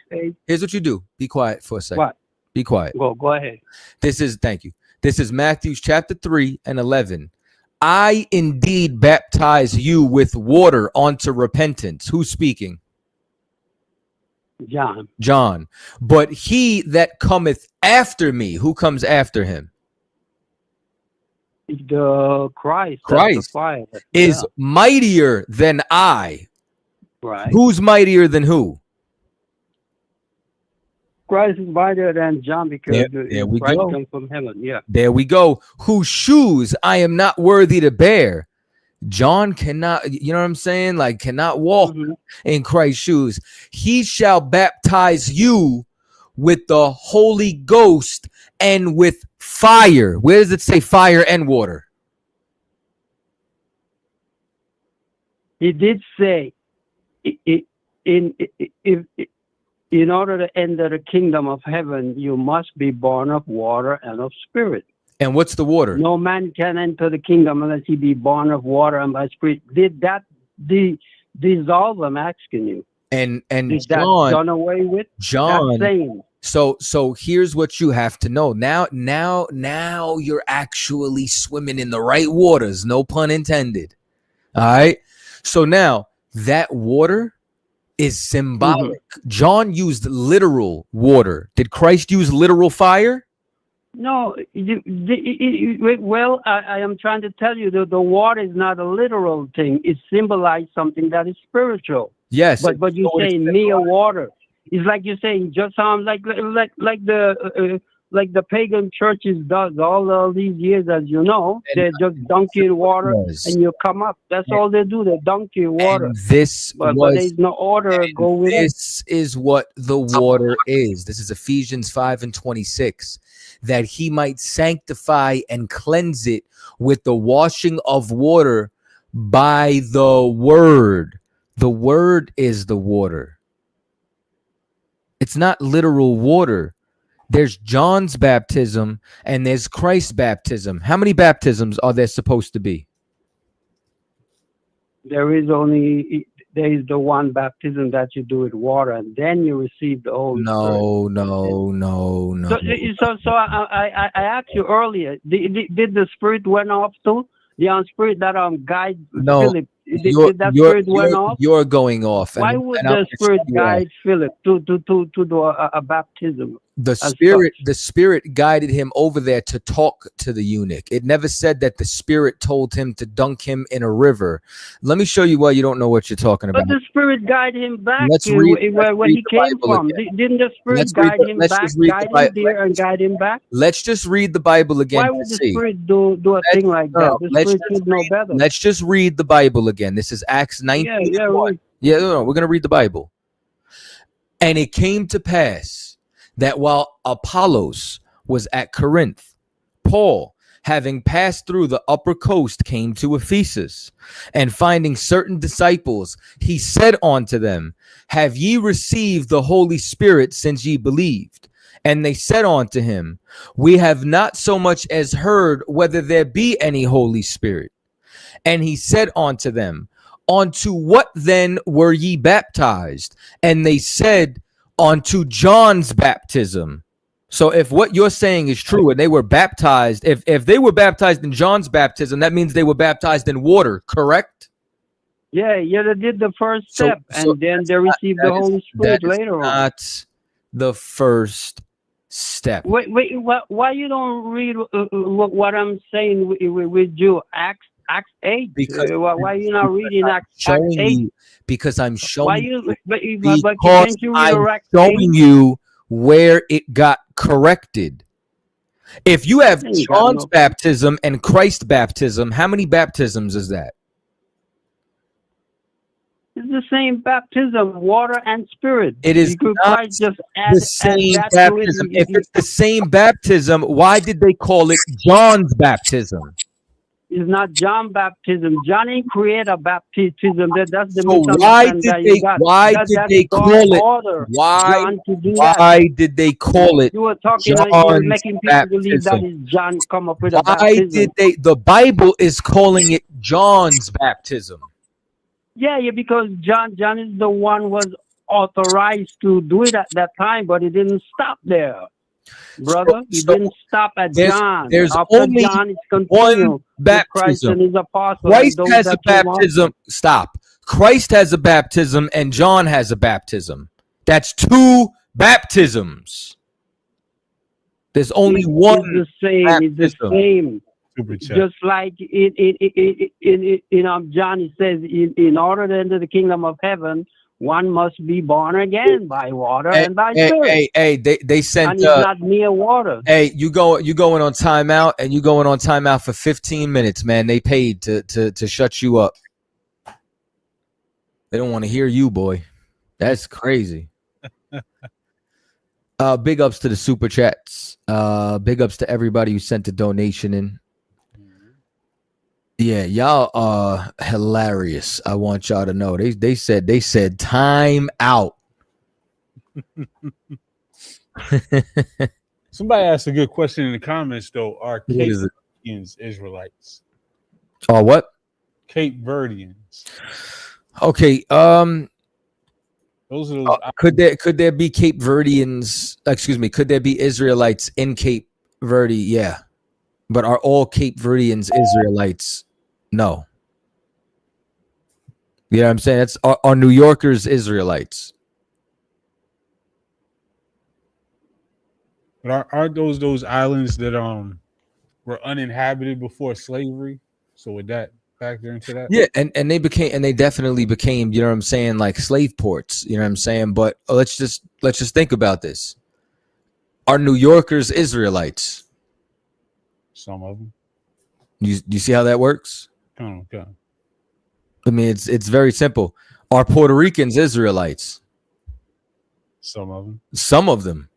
Speaker 1: Here's what you do. Be quiet for a second.
Speaker 11: What?
Speaker 1: Be quiet.
Speaker 11: Go ahead.
Speaker 1: Thank you. This is Matthew chapter 3:11. I indeed baptize you with water unto repentance. Who's speaking? John. But he that cometh after me, who comes after him?
Speaker 11: The Christ
Speaker 1: is mightier than I.
Speaker 11: Right.
Speaker 1: Who's mightier than who?
Speaker 11: Christ is mightier than John, because Christ
Speaker 1: go.
Speaker 11: comes from heaven. Yeah.
Speaker 1: There we go. Whose shoes I am not worthy to bear. John cannot, you know what I'm saying? Like, cannot walk in Christ's shoes. He shall baptize you with the Holy Ghost and with fire. Where does it say fire and water?
Speaker 11: He did say, in order to enter the kingdom of heaven, you must be born of water and of spirit.
Speaker 1: And what's the water?
Speaker 11: No man can enter the kingdom unless he be born of water and by spirit. Did that dissolve? I'm asking you.
Speaker 1: And
Speaker 11: Is
Speaker 1: John,
Speaker 11: that done away with?
Speaker 1: John.
Speaker 11: That's saying.
Speaker 1: So here's what you have to know. Now you're actually swimming in the right waters, no pun intended. All right. So now that water is symbolic. John used literal water. Did Christ use literal fire?
Speaker 11: No, well, I am trying to tell you that the water is not a literal thing. It symbolizes something that is spiritual.
Speaker 1: Yes.
Speaker 11: But you saying mere water. It's like you're saying just like the pagan churches does all these years, as you know. They just dunk in water and you come up. That's all they do. They dunk in water.
Speaker 1: And this
Speaker 11: but there's no order go with it.
Speaker 1: This is what the water is. This is Ephesians 5:26. That he might sanctify and cleanse it with the washing of water by the word. The word is the water. It's not literal water. There's John's baptism and there's Christ's baptism. How many baptisms are there supposed to be?
Speaker 11: There is the one baptism that you do with water, and then you receive the Holy Spirit.
Speaker 1: No.
Speaker 11: So I asked you earlier, did the Spirit went off too? The Spirit that guide Philip, did that Spirit went off?
Speaker 1: You're going off.
Speaker 11: Why would the Spirit guide Philip to do a baptism?
Speaker 1: The Spirit guided him over there to talk to the eunuch. It never said that the Spirit told him to dunk him in a river. Let me show you why you don't know what you're talking about.
Speaker 11: But the Spirit guided him back where he
Speaker 1: the
Speaker 11: came from. Didn't the Spirit guide him back?
Speaker 1: Let's just read the Bible again.
Speaker 11: Why would the Spirit do a thing like that? The Spirit should know better.
Speaker 1: Let's just read the Bible again. This is Acts 19. We're going to read the Bible. And it came to pass that while Apollos was at Corinth, Paul, having passed through the upper coast, came to Ephesus, and finding certain disciples, he said unto them, have ye received the Holy Spirit since ye believed? And they said unto him, we have not so much as heard whether there be any Holy Spirit. And he said unto them, unto what then were ye baptized? And they said, onto John's baptism. So if what you're saying is true and they were baptized, if they were baptized in John's baptism, that means they were baptized in water, correct?
Speaker 11: Yeah, they did the first step, and then they received the Holy Spirit later on.
Speaker 1: Not the first step.
Speaker 11: Wait, why you don't read what I'm saying with you? Acts 8.
Speaker 1: Because
Speaker 11: why you not reading Acts 8?
Speaker 1: Because I'm showing.
Speaker 11: Why you?
Speaker 1: Because
Speaker 11: can't you read
Speaker 1: I'm
Speaker 11: Acts
Speaker 1: showing
Speaker 11: 8?
Speaker 1: you where it got corrected. If you have John's baptism and Christ's baptism, how many baptisms is that?
Speaker 11: It's the same baptism, water and spirit.
Speaker 1: It is not the same baptism. If it's the same baptism, why did they call it John's baptism?
Speaker 11: It's not John baptism. John didn't create a baptism. That's the
Speaker 1: so why did they call it? Why did they call it?
Speaker 11: You were talking
Speaker 1: John's
Speaker 11: like you were making people believe that is John come up with a baptism.
Speaker 1: Why did they? The Bible is calling it John's baptism.
Speaker 11: Yeah, because John is the one was authorized to do it at that time, but it didn't stop there. Brother, he didn't stop at John.
Speaker 1: There's
Speaker 11: After
Speaker 1: only
Speaker 11: John,
Speaker 1: one baptism.
Speaker 11: Christ and his apostles.
Speaker 1: Christ has a baptism. Stop. Christ has a baptism and John has a baptism. That's two baptisms. There's only one.
Speaker 11: It's the same. Just like in John, it says, in order to enter the kingdom of heaven, one must be born again by water and by spirit.
Speaker 1: They sent.
Speaker 11: And it's not mere water.
Speaker 1: Hey, you going on timeout, and you going on timeout for 15 minutes, man. They paid to shut you up. They don't want to hear you, boy. That's crazy. Big ups to the super chats. Big ups to everybody who sent a donation in. Yeah, y'all are hilarious. I want y'all to know. They said time out.
Speaker 2: Somebody asked a good question in the comments though. Are
Speaker 1: What
Speaker 2: Cape
Speaker 1: is it?
Speaker 2: Verdeans Israelites?
Speaker 1: Oh, what?
Speaker 2: Cape Verdeans.
Speaker 1: Okay.
Speaker 2: Those are those.
Speaker 1: Could there be Cape Verdeans? Excuse me. Could there be Israelites in Cape Verde? Yeah. But are all Cape Verdeans Israelites? No. You know what I'm saying? That's are New Yorkers Israelites?
Speaker 2: But aren't those islands that were uninhabited before slavery? So would that factor into that?
Speaker 1: Yeah, and they definitely became, you know what I'm saying, like slave ports, you know what I'm saying? But let's just think about this. Are New Yorkers Israelites?
Speaker 2: Some of them.
Speaker 1: You see how that works?
Speaker 2: Okay.
Speaker 1: I mean, it's very simple. Are Puerto Ricans Israelites?
Speaker 2: Some of them.
Speaker 1: Some of them.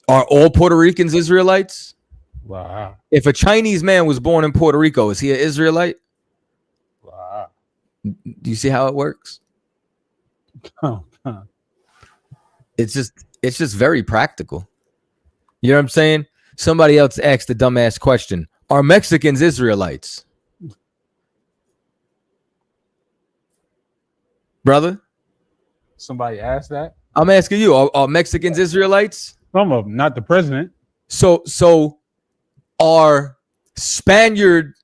Speaker 1: Are all Puerto Ricans Israelites?
Speaker 2: Wow.
Speaker 1: If a Chinese man was born in Puerto Rico, is he an Israelite?
Speaker 2: Wow.
Speaker 1: Do you see how it works? It's just very practical. You know what I'm saying? Somebody else asked the dumbass question. Are Mexicans Israelites? Brother?
Speaker 2: Somebody asked that?
Speaker 1: I'm asking you, are Mexicans Israelites?
Speaker 2: Some of them, not the president.
Speaker 1: So are Spaniard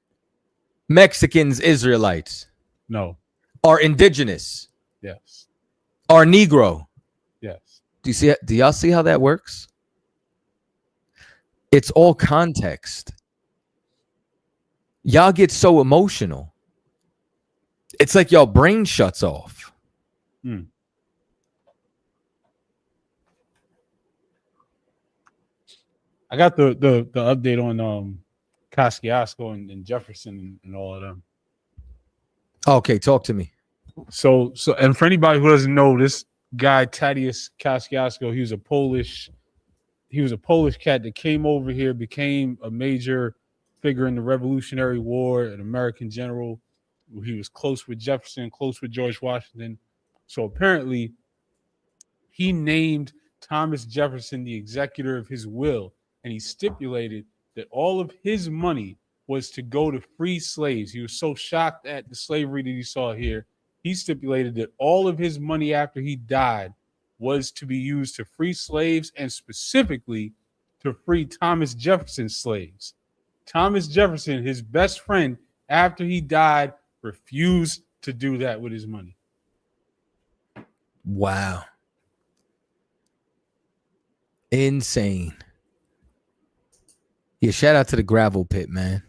Speaker 1: Mexicans Israelites?
Speaker 2: No.
Speaker 1: Are indigenous?
Speaker 2: Yes.
Speaker 1: Are Negro?
Speaker 2: Yes.
Speaker 1: Do y'all see how that works? It's all context. Y'all get so emotional. It's like y'all brain shuts off.
Speaker 2: I got the update on Kosciuszko and Jefferson and all of them.
Speaker 1: Okay, talk to me.
Speaker 2: So and for anybody who doesn't know, this guy Tadeusz Kosciuszko, he was a Polish cat that came over here, became a major figure in the Revolutionary War, an American general. He was close with Jefferson, close with George Washington. So apparently, he named Thomas Jefferson the executor of his will, and he stipulated that all of his money was to go to free slaves. He was so shocked at the slavery that he saw here, he stipulated that all of his money after he died was to be used to free slaves and specifically to free Thomas Jefferson's slaves. Thomas Jefferson, his best friend, after he died, refused to do that with his money.
Speaker 1: Wow. Insane. Yeah, shout out to the gravel pit, man.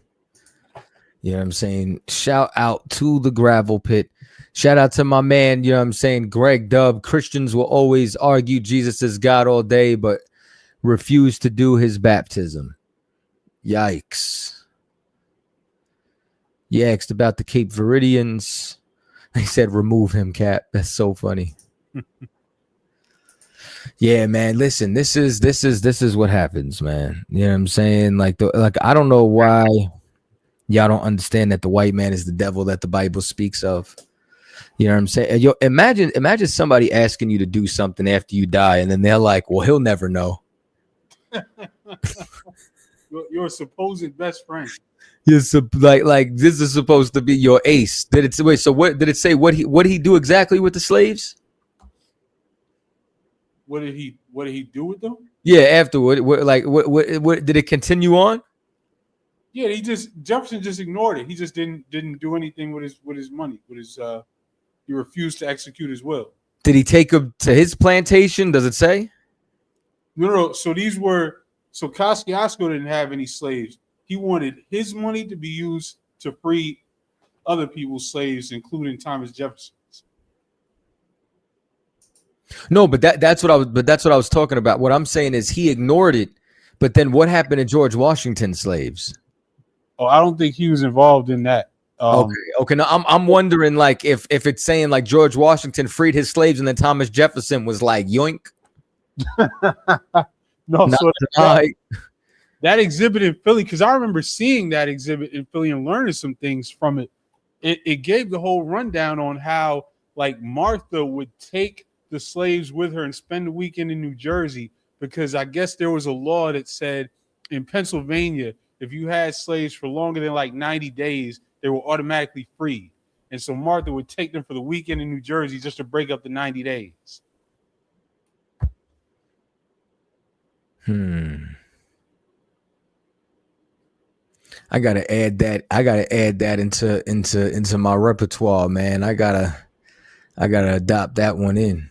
Speaker 1: You know what I'm saying? Shout out to the gravel pit. Shout out to my man, you know what I'm saying, Greg Dub. Christians will always argue Jesus is God all day, but refuse to do his baptism. Yikes. You asked about the Cape Verdeans. They said remove him, Cap. That's so funny. Yeah, man. Listen, this is what happens, man. You know what I'm saying? Like I don't know why y'all don't understand that the white man is the devil that the Bible speaks of. You know what I'm saying? Yo, imagine somebody asking you to do something after you die, and then they're like, "Well, he'll never know."
Speaker 2: Your supposed best friend.
Speaker 1: Like this is supposed to be your ace. Did it wait? So what did it say? What he do exactly with the slaves?
Speaker 2: What did he do with them?
Speaker 1: Yeah, afterward. What did it continue on?
Speaker 2: Yeah, Jefferson just ignored it. He just didn't do anything with his money. He refused to execute his will.
Speaker 1: Did he take him to his plantation? Does it say?
Speaker 2: No. So Kosciuszko didn't have any slaves. He wanted his money to be used to free other people's slaves, including Thomas Jefferson's.
Speaker 1: No, but that's what I was talking about. What I'm saying is he ignored it, but then what happened to George Washington's slaves?
Speaker 2: Oh, I don't think he was involved in that.
Speaker 1: Okay. No, I'm wondering like if it's saying like George Washington freed his slaves and then Thomas Jefferson was like yoink.
Speaker 2: No, that exhibit in Philly, because I remember seeing that exhibit in Philly and learning some things from it. It gave the whole rundown on how like Martha would take the slaves with her and spend the weekend in New Jersey, because I guess there was a law that said in Pennsylvania, if you had slaves for longer than like 90 days, they were automatically free. And so Martha would take them for the weekend in New Jersey just to break up the 90 days.
Speaker 1: I gotta add that. I gotta add that into my repertoire, man. I gotta adopt that one in.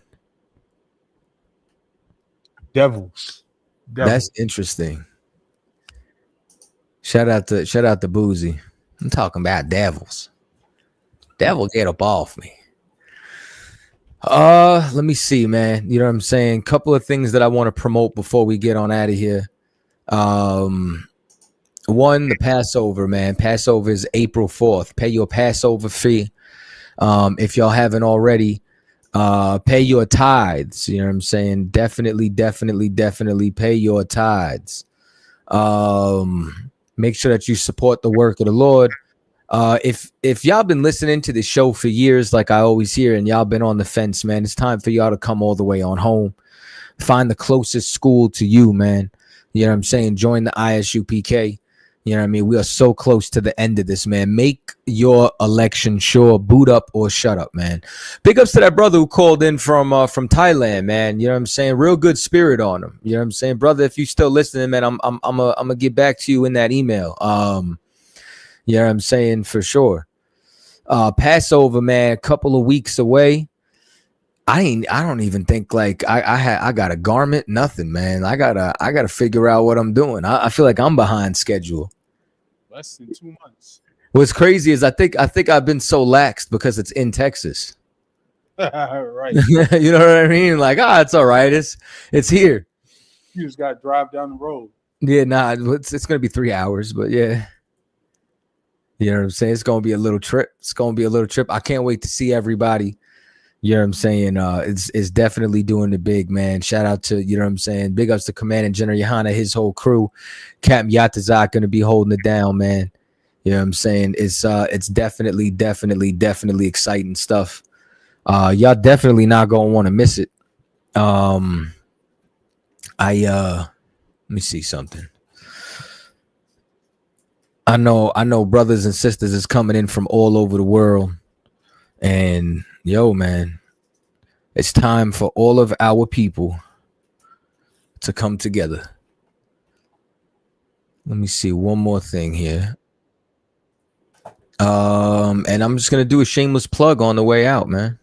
Speaker 2: Devils.
Speaker 1: That's interesting. Shout out to Boozy. I'm talking about devils. Devil, get up off me. Let me see, man. You know what I'm saying? Couple of things that I want to promote before we get on out of here. One, the Passover, man. Passover is April 4th. Pay your Passover fee. If y'all haven't already, pay your tithes. You know what I'm saying? Definitely pay your tithes. Make sure that you support the work of the Lord. If y'all been listening to the show for years, like I always hear, and y'all been on the fence, man, it's time for y'all to come all the way on home. Find the closest school to you, man. You know what I'm saying? Join the ISUPK. You know what I mean? We are so close to the end of this, man. Make your election sure. Boot up or shut up, man. Big ups to that brother who called in from Thailand, man. You know what I'm saying? Real good spirit on him. You know what I'm saying, brother? If you still listening, man, I'm gonna get back to you in that email. You know what I'm saying, for sure. Passover, man, a couple of weeks away. I don't even think like I got a garment, nothing, man. I gotta figure out what I'm doing. I feel like I'm behind schedule.
Speaker 2: Less than 2 months.
Speaker 1: What's crazy is I think I've been so laxed because it's in Texas.
Speaker 2: Right.
Speaker 1: You know what I mean? Like, it's all right. It's here.
Speaker 2: You just got to drive down the road.
Speaker 1: Yeah, nah, it's gonna be 3 hours, but yeah. You know what I'm saying? It's gonna be a little trip. I can't wait to see everybody. You know what I'm saying? It's definitely doing the big, man. Shout out to, you know what I'm saying? Big ups to Commanding General Johanna, his whole crew. Captain CHAATAZA going to be holding it down, man. You know what I'm saying? It's definitely exciting stuff. Y'all definitely not gonna want to miss it. Let me see something. I know brothers and sisters is coming in from all over the world. And yo, man, it's time for all of our people to come together. Let me see one more thing here. And I'm just gonna do a shameless plug on the way out, man.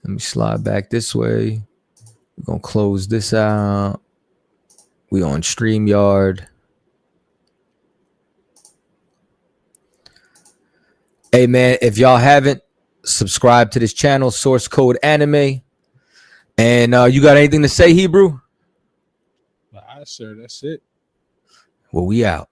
Speaker 1: Let me slide back this way. We're gonna close this out. We on StreamYard. Hey, man, if y'all haven't, subscribe to this channel, Source Code Anime. And you got anything to say, Hebrew?
Speaker 2: Sir, that's it.
Speaker 1: Well, we out.